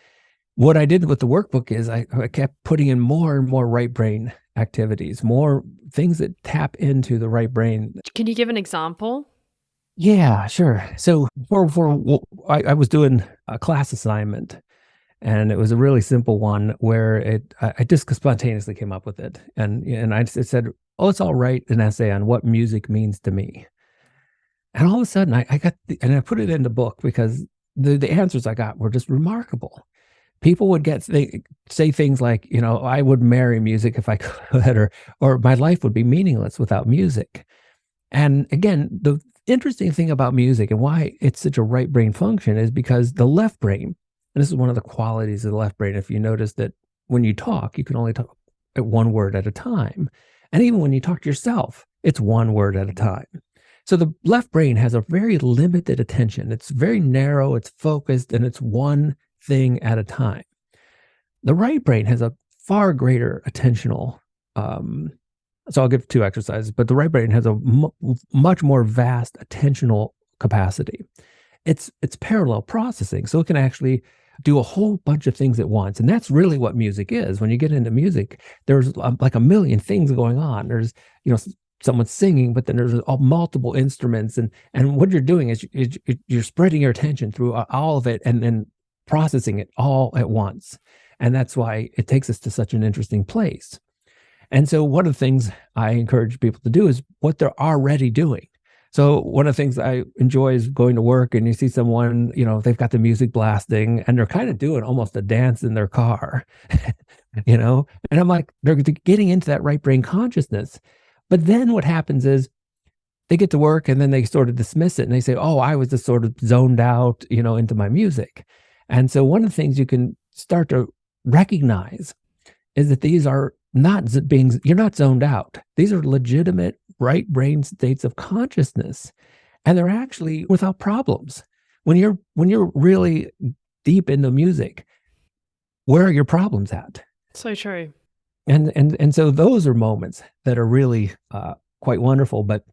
what I did with the workbook is I kept putting in more and more right brain activities, more things that tap into the right brain. Can you give an example? Yeah, sure. So I was doing a class assignment, and it was a really simple one where I just spontaneously came up with it, and I just said, "Oh, let's all write an essay on what music means to me." And all of a sudden, and I put it in the book because the answers I got were just remarkable. People would say things like, I would marry music if I could, or my life would be meaningless without music. And again, the interesting thing about music and why it's such a right brain function is because the left brain, and this is one of the qualities of the left brain. If you notice that when you talk, you can only talk at one word at a time. And even when you talk to yourself, it's one word at a time. So the left brain has a very limited attention. It's very narrow, it's focused, and it's one thing at a time. The right brain has a far greater attentional, so I'll give two exercises, but the right brain has a much more vast attentional capacity. It's parallel processing, so it can actually do a whole bunch of things at once. And that's really what music is. When you get into music, there's like a million things going on. There's, someone's singing, but then there's multiple instruments. And what you're doing is you're spreading your attention through all of it and then processing it all at once. And that's why it takes us to such an interesting place. And so one of the things I encourage people to do is what they're already doing. So one of the things I enjoy is going to work and you see someone, they've got the music blasting and they're kind of doing almost a dance in their car, and I'm like, they're getting into that right brain consciousness. But then what happens is they get to work and then they sort of dismiss it and they say, oh, I was just sort of zoned out, into my music. And so one of the things you can start to recognize is that these are you're not zoned out. These are legitimate right brain states of consciousness. And they're actually without problems. When you're really deep into music, where are your problems at? So true. And so those are moments that are really quite wonderful. But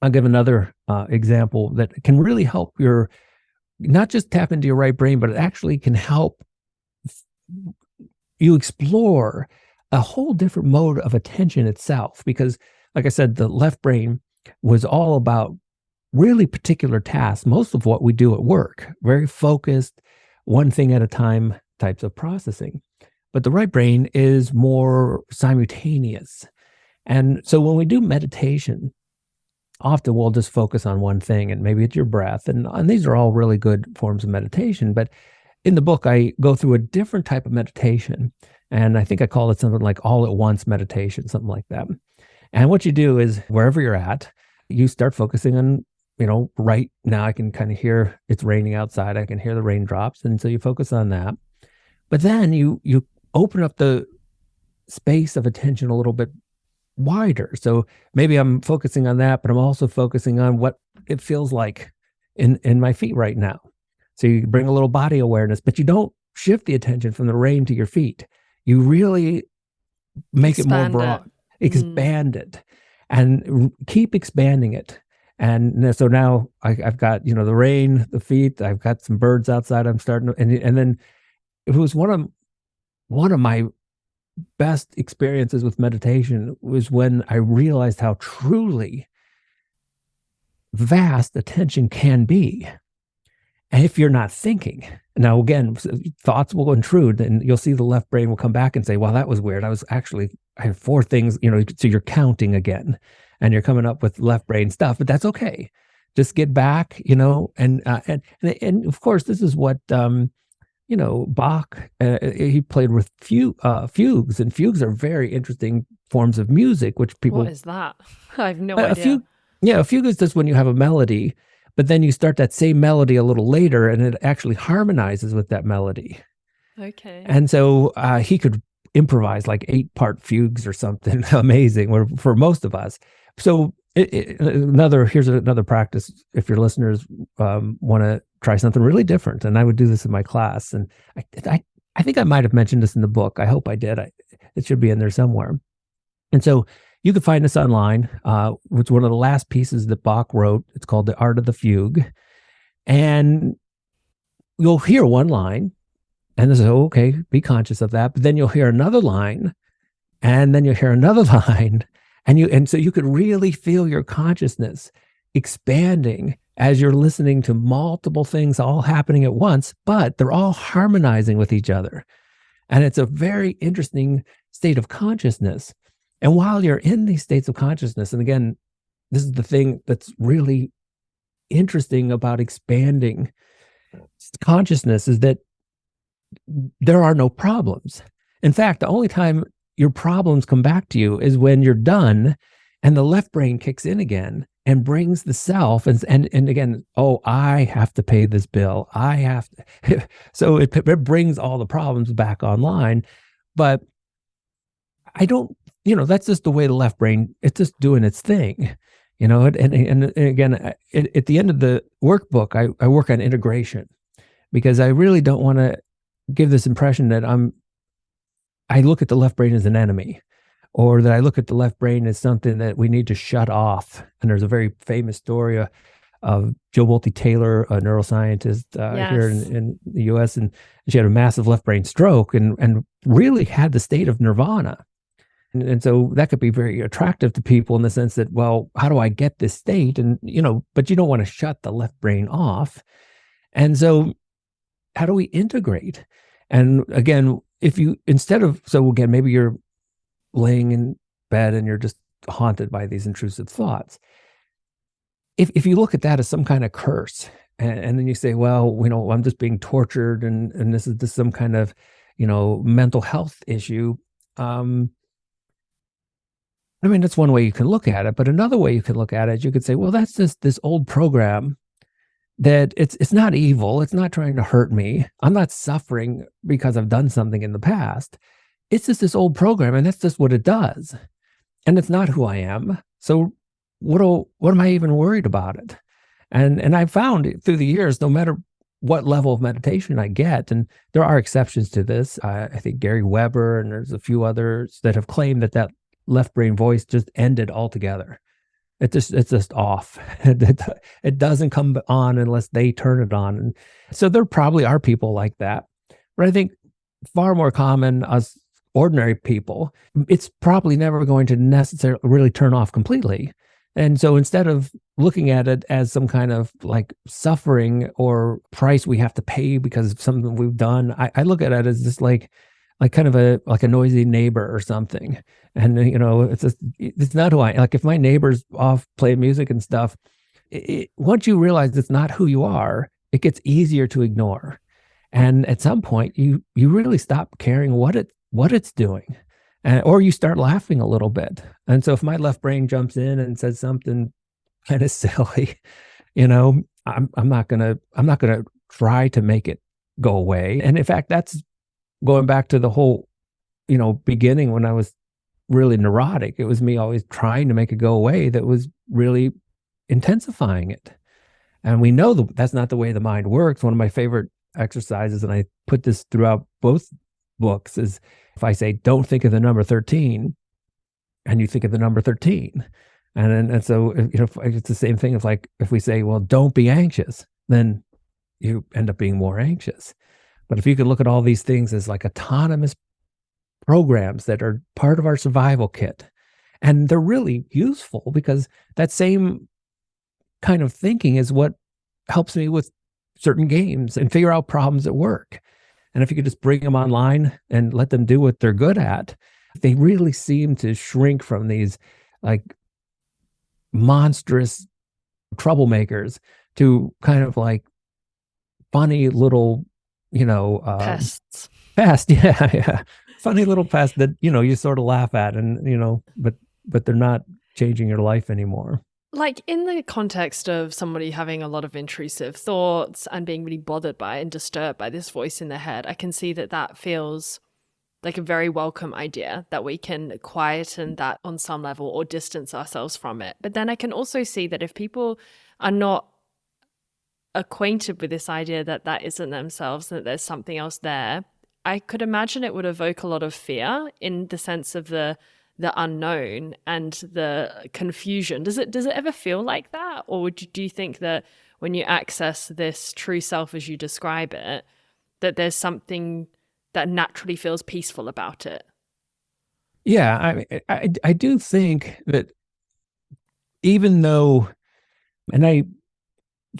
I'll give another example that can really help not just tap into your right brain, but it actually can help you explore a whole different mode of attention itself. Because like I said, the left brain was all about really particular tasks. Most of what we do at work, very focused, one thing at a time types of processing. But the right brain is more simultaneous. And so when we do meditation, often we'll just focus on one thing, and maybe it's your breath. And these are all really good forms of meditation. But in the book, I go through a different type of meditation. And I think I call it something like all at once meditation, something like that. And what you do is wherever you're at, you start focusing on, right now I can kind of hear it's raining outside. I can hear the raindrops. And so you focus on that. But then you open up the space of attention a little bit wider. So maybe I'm focusing on that, but I'm also focusing on what it feels like in my feet right now. So you bring a little body awareness, but you don't shift the attention from the rain to your feet. You really make it more broad, expand it, and keep expanding it. And so now I've got, the rain, the feet, I've got some birds outside. I'm starting to, and then it was one of my best experiences with meditation was when I realized how truly vast attention can be. And if you're not thinking, now again, thoughts will intrude and you'll see the left brain will come back and say, well, that was weird. I had four things, so you're counting again and you're coming up with left brain stuff, but that's okay. Just get back, and of course, this is what, Bach, he played with fugues, and fugues are very interesting forms of music, which people... What is that? I have no idea. A fugue is just when you have a melody, but then you start that same melody a little later and it actually harmonizes with that melody. Okay. And so he could improvise like 8-part fugues or something amazing for most of us. So here's another practice if your listeners want to try something really different. And I would do this in my class. And I think I might have mentioned this in the book. I hope I did. It should be in there somewhere. And so you can find this online. It's one of the last pieces that Bach wrote. It's called The Art of the Fugue. And you'll hear one line, And they say, oh, okay, be conscious of that. But then you'll hear another line, and then you'll hear another line, and so you could really feel your consciousness expanding as you're listening to multiple things all happening at once, but they're all harmonizing with each other. And it's a very interesting state of consciousness. And while you're in these states of consciousness, and again, this is the thing that's really interesting about expanding consciousness, is that there are no problems. In fact, the only time your problems come back to you is when you're done and the left brain kicks in again and brings the self and again, oh, I have to pay this bill. I have to. So it brings all the problems back online. But I don't, that's just the way the left brain, it's just doing its thing. And again, at the end of the workbook, I work on integration, because I really don't want to give this impression that I look at the left brain as an enemy, or that I look at the left brain as something that we need to shut off. And there's a very famous story of Jo Bolte-Taylor, a neuroscientist here in the US, and she had a massive left brain stroke and really had the state of nirvana. And so that could be very attractive to people in the sense that, well, how do I get this state? And, but you don't want to shut the left brain off. And so how do we integrate? And again, maybe you're laying in bed and you're just haunted by these intrusive thoughts. If you look at that as some kind of curse, and then you say, well, I'm just being tortured, and this is some kind of, mental health issue. That's one way you can look at it. But another way you can look at it, you could say, well, that's just this old program that it's not evil. It's not trying to hurt me. I'm not suffering because I've done something in the past. It's just this old program, and that's just what it does. And it's not who I am. So what am I even worried about it? And I found through the years, no matter what level of meditation I get, and there are exceptions to this. I think Gary Weber and there's a few others that have claimed that left brain voice just ended altogether. It's just off. It doesn't come on unless they turn it on. And so there probably are people like that. But I think far more common as ordinary people, it's probably never going to necessarily really turn off completely. And so instead of looking at it as some kind of like suffering or price we have to pay because of something we've done, I look at it as just like kind of a noisy neighbor or something. And it's not who I like. If my neighbor's off playing music and stuff, once you realize it's not who you are, it gets easier to ignore. And at some point, you really stop caring what it's doing, or you start laughing a little bit. And so if my left brain jumps in and says something kind of silly, I'm not gonna try to make it go away. And in fact, that's going back to the whole, beginning when I was really neurotic. It was me always trying to make it go away that was really intensifying it. And we know that's not the way the mind works. One of my favorite exercises, and I put this throughout both books, is if I say, don't think of the number 13, and you think of the number 13. And so, it's the same thing. It's like, if we say, well, don't be anxious, then you end up being more anxious. But if you could look at all these things as like autonomous programs that are part of our survival kit, and they're really useful because that same kind of thinking is what helps me with certain games and figure out problems at work. And if you could just bring them online and let them do what they're good at, they really seem to shrink from these like monstrous troublemakers to kind of like funny little, pests. Yeah. Funny little pests that, you sort of laugh at and, but they're not changing your life anymore. Like in the context of somebody having a lot of intrusive thoughts and being really bothered by and disturbed by this voice in their head, I can see that feels like a very welcome idea, that we can quieten that on some level or distance ourselves from it. But then I can also see that if people are not acquainted with this idea that isn't themselves, that there's something else there, I could imagine it would evoke a lot of fear in the sense of the unknown and the confusion. Does it ever feel like that? Or do you think that when you access this true self as you describe it, that there's something that naturally feels peaceful about it. Yeah, I do think that even though, and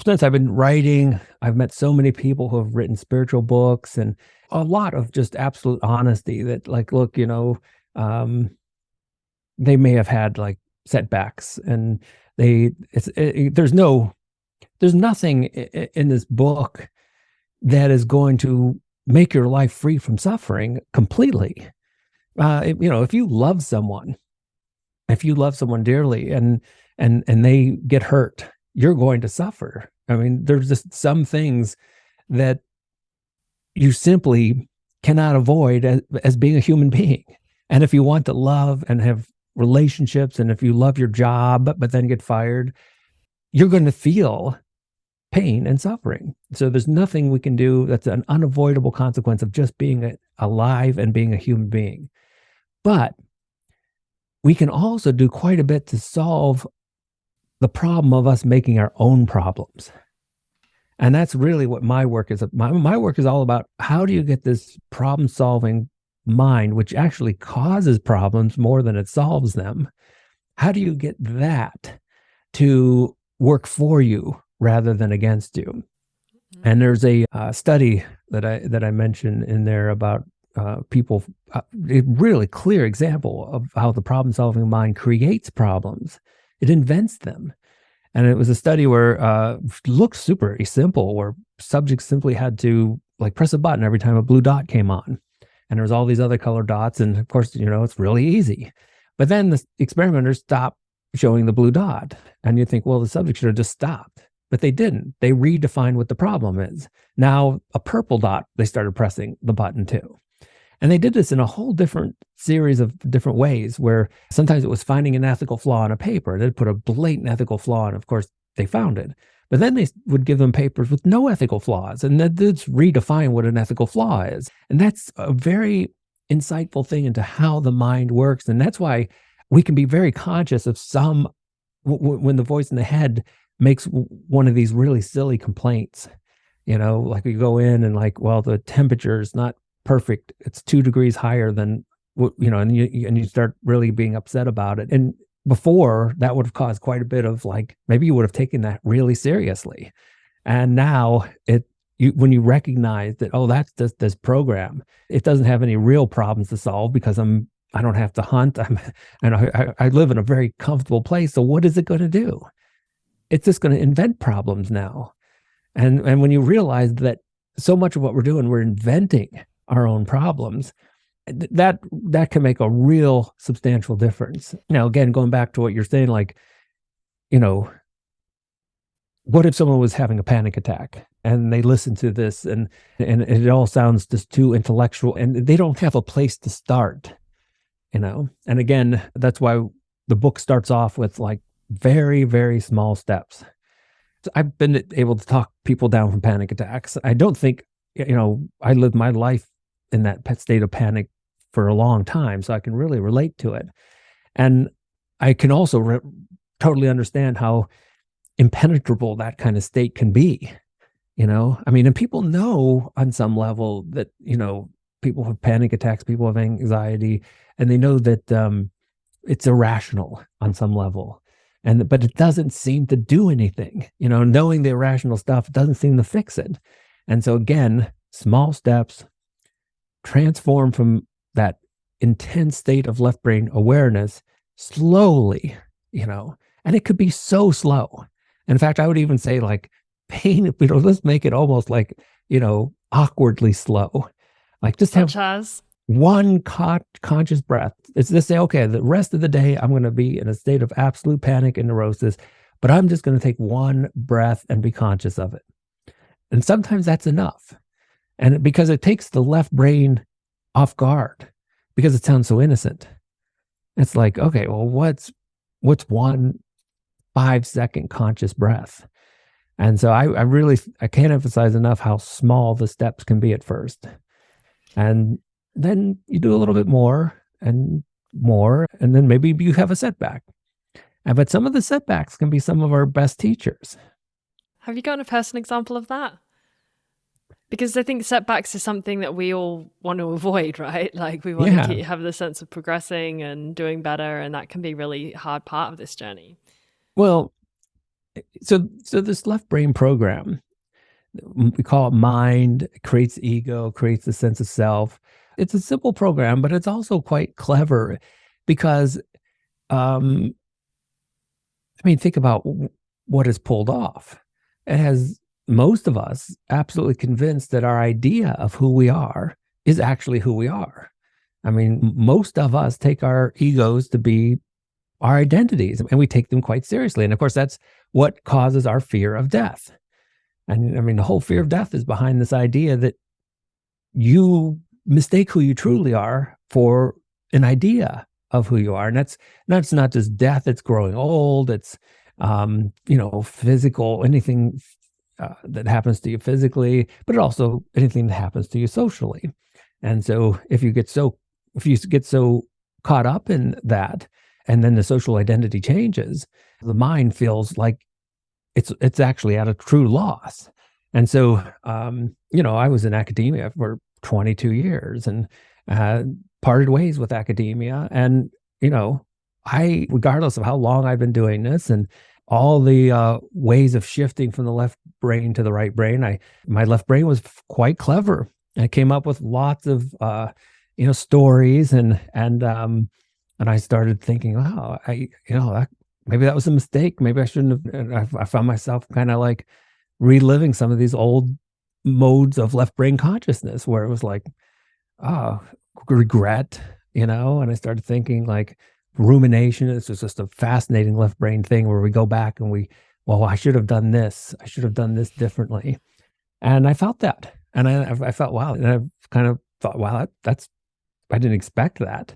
since I've been writing, I've met so many people who have written spiritual books and a lot of just absolute honesty that like, look, they may have had like setbacks and there's nothing in this book that is going to make your life free from suffering completely. If you love someone dearly and they get hurt, you're going to suffer. I mean, there's just some things that you simply cannot avoid as being a human being. And if you want to love and have relationships, and if you love your job but then get fired, you're going to feel pain and suffering. So there's nothing we can do that's an unavoidable consequence of just being alive and being a human being. But we can also do quite a bit to solve the problem of us making our own problems. And that's really what my work is. My work is all about how do you get this problem-solving mind, which actually causes problems more than it solves them. How do you get that to work for you rather than against you? And there's a study that I mentioned in there about people, a really clear example of how the problem-solving mind creates problems. It invents them. And it was a study where it looked super simple, where subjects simply had to like press a button every time a blue dot came on. And there was all these other colored dots. And of course, it's really easy. But then the experimenters stopped showing the blue dot. And you think, well, the subject should have just stopped. But they didn't. They redefined what the problem is. Now, a purple dot, they started pressing the button too. And they did this in a whole different series of different ways, where sometimes it was finding an ethical flaw in a paper. They'd put a blatant ethical flaw, and of course, they found it. But then they would give them papers with no ethical flaws, and they'd redefine what an ethical flaw is. And that's a very insightful thing into how the mind works. And that's why we can be very conscious of when the voice in the head makes one of these really silly complaints. Like we go in and like, well, the temperature is not perfect. It's 2 degrees higher than and you start really being upset about it. And before, that would have caused quite a bit of like, maybe you would have taken that really seriously. And now when you recognize that, oh, that's just this program, it doesn't have any real problems to solve because I don't have to hunt. I live in a very comfortable place. So what is it going to do? It's just going to invent problems now. And when you realize that so much of what we're doing, we're inventing our own problems, that can make a real substantial difference. Now, again, going back to what you're saying, like, what if someone was having a panic attack and they listen to this and it all sounds just too intellectual and they don't have a place to start, And again, that's why the book starts off with like very, very small steps. So I've been able to talk people down from panic attacks. I don't think, I lived my life in that state of panic for a long time, so I can really relate to it. And I can also totally understand how impenetrable that kind of state can be, and people know on some level that, people have panic attacks, people have anxiety, and they know that it's irrational on some level. But it doesn't seem to do anything, knowing the irrational stuff doesn't seem to fix it. And so again, small steps, transform from that intense state of left brain awareness slowly, and it could be so slow. In fact, I would even say like pain, let's make it almost like, awkwardly slow. Like just have one conscious breath. It's to say, okay, the rest of the day, I'm going to be in a state of absolute panic and neurosis, but I'm just going to take one breath and be conscious of it. And sometimes that's enough. And because it takes the left brain off guard, because it sounds so innocent. It's like, okay, well, what's 1 5-second conscious breath? And so I can't emphasize enough how small the steps can be at first. And then you do a little bit more, and then maybe you have a setback. But some of the setbacks can be some of our best teachers. Have you got a personal example of that? Because I think setbacks is something that we all want to avoid, right? Like we want to Yeah. have the sense of progressing and doing better, and that can be really hard part of this journey. Well, so this left brain program, we call it mind, it creates ego, creates a sense of self. It's a simple program, but it's also quite clever because, um, I mean, think about what is pulled off. It has most of us absolutely convinced that our idea of who we are is actually who we are. I mean, most of us take our egos to be our identities and we take them quite seriously. And of course, that's what causes our fear of death. And I mean, the whole fear of death is behind this idea that you mistake who you truly are for an idea of who you are. And that's not just death, it's growing old, it's physical, anything that happens to you physically, but also anything that happens to you socially. And so if you get so caught up in that, and then the social identity changes, the mind feels like it's actually at a true loss. And so, I was in academia for 22 years and parted ways with academia. And, regardless of how long I've been doing this and all the ways of shifting from the left brain to the right brain, my left brain was quite clever. I came up with lots of, stories and I started thinking, wow, maybe that was a mistake. Maybe I shouldn't have. And I found myself kind of like reliving some of these old modes of left brain consciousness where it was like, oh, regret, and I started thinking like rumination. It's just a fascinating left brain thing where we go back and well, I should have done this. I should have done this differently. And I felt that. And I felt, wow. And I kind of thought, wow, I didn't expect that.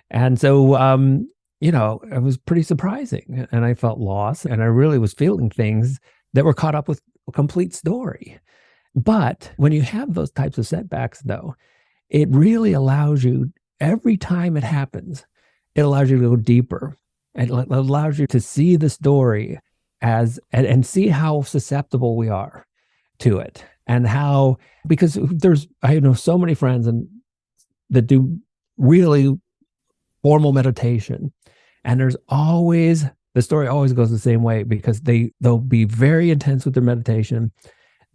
And so, it was pretty surprising and I felt lost and I really was feeling things that were caught up with a complete story. But when you have those types of setbacks, though, it really allows you, every time it happens, it allows you to go deeper. It allows you to see the story and see how susceptible we are to it and how, because I know so many friends that do really formal meditation. And the story always goes the same way because they'll be very intense with their meditation.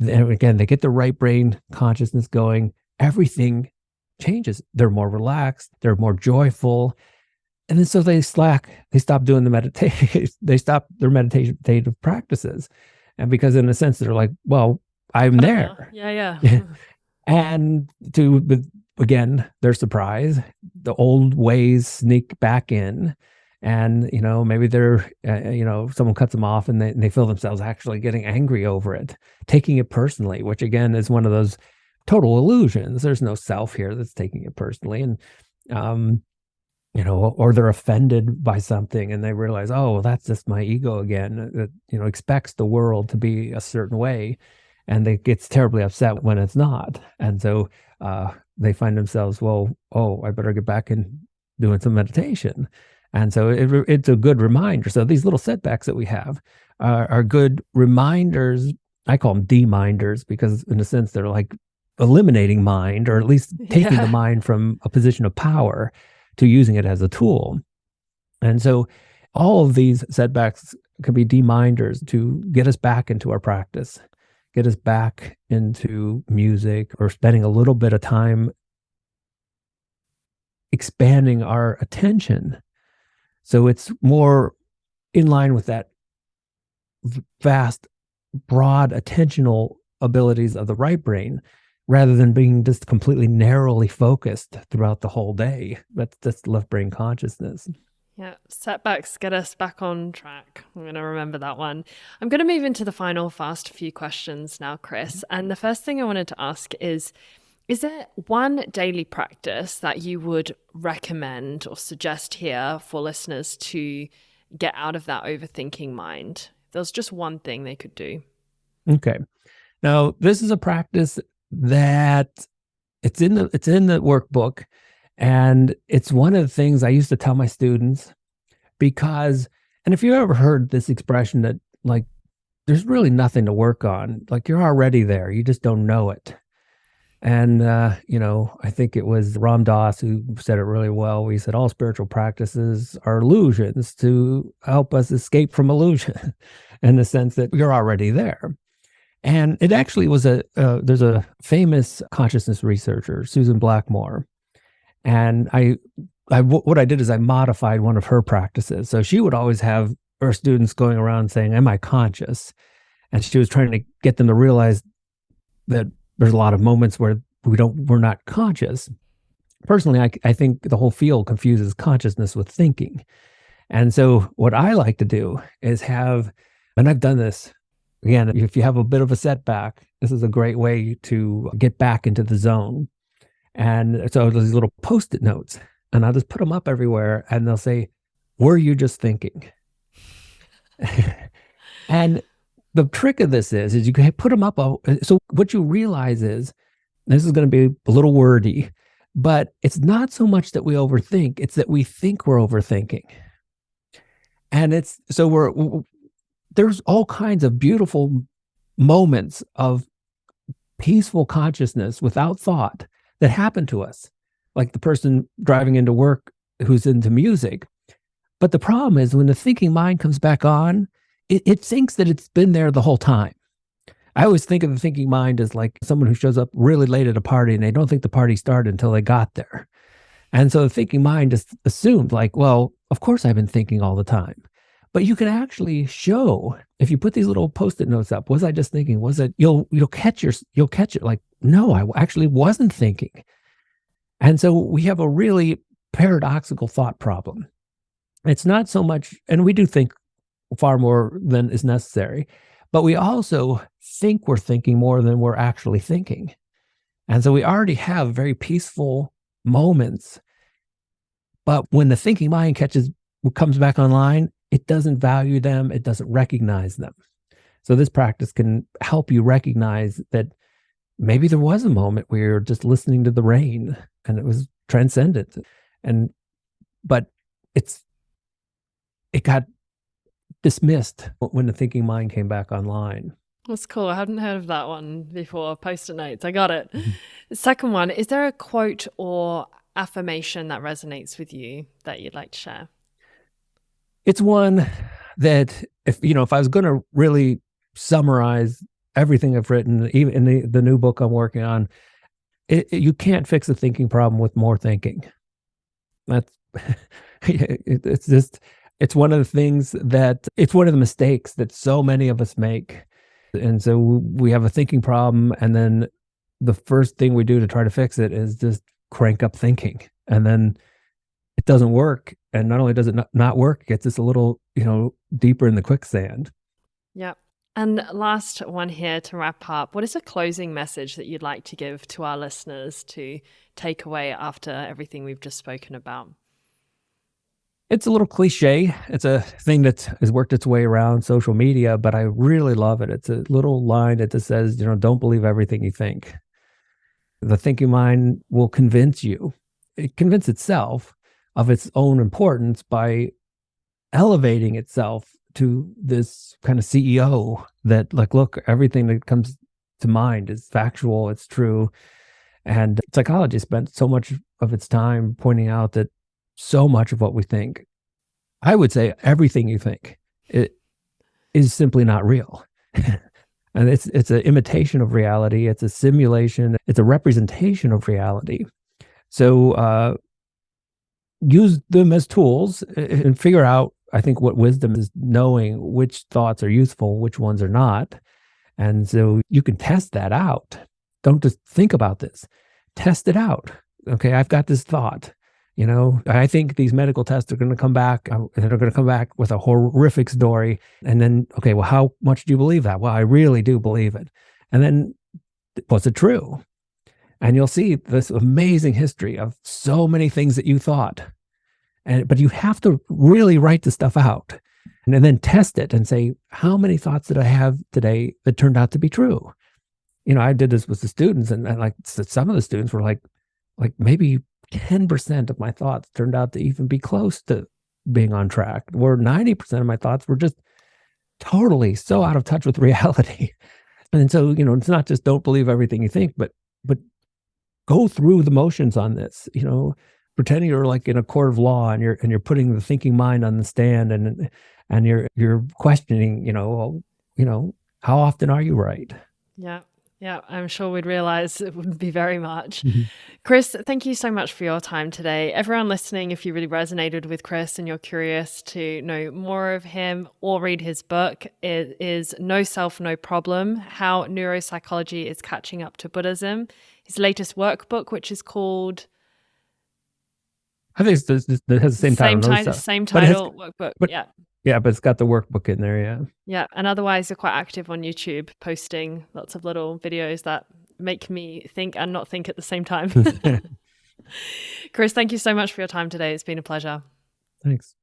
And again, they get the right brain consciousness going. Everything changes. They're more relaxed. They're more joyful. And then so they stop doing the meditation. They stop their meditative practices. And because in a sense, they're like, well, I'm there. Yeah. And again, their surprise, the old ways sneak back in. And, maybe they're, someone cuts them off and they feel themselves actually getting angry over it, taking it personally, which again is one of those total illusions. There's no self here that's taking it personally. And, or they're offended by something and they realize, oh, well, that's just my ego again that, expects the world to be a certain way. And it gets terribly upset when it's not. And so they find themselves, well, oh, I better get back and doing some meditation. And so it's a good reminder. So these little setbacks that we have are good reminders. I call them deminders because in a sense, they're like eliminating mind, or at least taking the mind from a position of power to using it as a tool. And so all of these setbacks can be deminders to get us back into our practice, get us back into music, or spending a little bit of time expanding our attention. So it's more in line with that vast, broad attentional abilities of the right brain, rather than being just completely narrowly focused throughout the whole day. That's left brain consciousness. Yeah, setbacks get us back on track. I'm going to remember that one. I'm going to move into the final fast few questions now, Chris. And the first thing I wanted to ask is there one daily practice that you would recommend or suggest here for listeners to get out of that overthinking mind? There's just one thing they could do. Okay. Now, this is a practice that it's in the workbook. And it's one of the things I used to tell my students because, and if you ever heard this expression that like, there's really nothing to work on, like you're already there, you just don't know it. And, I think it was Ram Dass who said it really well. He said, all spiritual practices are illusions to help us escape from illusion in the sense that you're already there. And it actually was there's a famous consciousness researcher, Susan Blackmore. And what I did is I modified one of her practices. So she would always have her students going around saying, am I conscious? And she was trying to get them to realize that there's a lot of moments where we're not conscious. Personally, I think the whole field confuses consciousness with thinking. And so what I like to do is and I've done this, again, if you have a bit of a setback, this is a great way to get back into the zone. And so there's these little Post-it notes, and I'll just put them up everywhere, and they'll say, were you just thinking? And the trick of this is you can put them up. So what you realize is, this is going to be a little wordy, but it's not so much that we overthink, it's that we think we're overthinking. And there's all kinds of beautiful moments of peaceful consciousness without thought that happen to us, like the person driving into work who's into music. But the problem is when the thinking mind comes back on, it thinks that it's been there the whole time. I always think of the thinking mind as like someone who shows up really late at a party and they don't think the party started until they got there. And so the thinking mind just assumed like, well, of course I've been thinking all the time. But you can actually show, if you put these little Post-it notes up, was I just thinking? Was it, you'll catch it like, no, I actually wasn't thinking. And so we have a really paradoxical thought problem. It's not so much, and we do think far more than is necessary, but we also think we're thinking more than we're actually thinking. And so we already have very peaceful moments. But when the thinking mind comes back online, it doesn't value them, it doesn't recognize them. So this practice can help you recognize that maybe there was a moment where you're just listening to the rain and it was transcendent. But it got dismissed when the thinking mind came back online. That's cool. I hadn't heard of that one before. Post-it notes. I got it. The second one, is there a quote or affirmation that resonates with you that you'd like to share? It's one that if I was going to really summarize everything I've written, even in the new book I'm working on, you can't fix a thinking problem with more thinking. That's it's one of the things it's one of the mistakes that so many of us make. And so we have a thinking problem, and then the first thing we do to try to fix it is just crank up thinking, and then it doesn't work. And not only does it not work, it gets us a little, deeper in the quicksand. Yeah. And last one here to wrap up, what is a closing message that you'd like to give to our listeners to take away after everything we've just spoken about? It's a little cliche. It's a thing that has worked its way around social media, but I really love it. It's a little line that just says, don't believe everything you think. The thinking mind will convince itself of its own importance by elevating itself to this kind of CEO that, like, look, everything that comes to mind is factual, it's true. And psychology spent so much of its time pointing out that so much of what we think, I would say everything you think, it is simply not real. And it's an imitation of reality. It's a simulation. It's a representation of reality. So use them as tools and figure out, I think, what wisdom is, knowing which thoughts are useful, which ones are not. And so you can test that out. Don't just think about this. Test it out. Okay, I've got this thought. I think these medical tests are going to come back, and they're going to come back with a horrific story. And then, okay, well, how much do you believe that? Well, I really do believe it. And then, was it true? And you'll see this amazing history of so many things that you thought. But you have to really write the stuff out and then test it and say, how many thoughts did I have today that turned out to be true? I did this with the students, and like some of the students were like maybe 10% of my thoughts turned out to even be close to being on track, where 90% of my thoughts were just totally so out of touch with reality. And so, it's not just don't believe everything you think, but go through the motions on this, pretending you're like in a court of law, and you're putting the thinking mind on the stand, and you're questioning, how often are you right? Yeah. Yeah, I'm sure we'd realize it wouldn't be very much. Mm-hmm. Chris, thank you so much for your time today. Everyone listening, if you really resonated with Chris and you're curious to know more of him or read his book, it is No Self, No Problem, How Neuropsychology is Catching Up to Buddhism. His latest workbook, which is called... I think it has the same title. Same title, workbook, yeah. Yeah, but it's got the workbook in there, yeah. Yeah, and otherwise you're quite active on YouTube, posting lots of little videos that make me think and not think at the same time. Chris, thank you so much for your time today. It's been a pleasure. Thanks.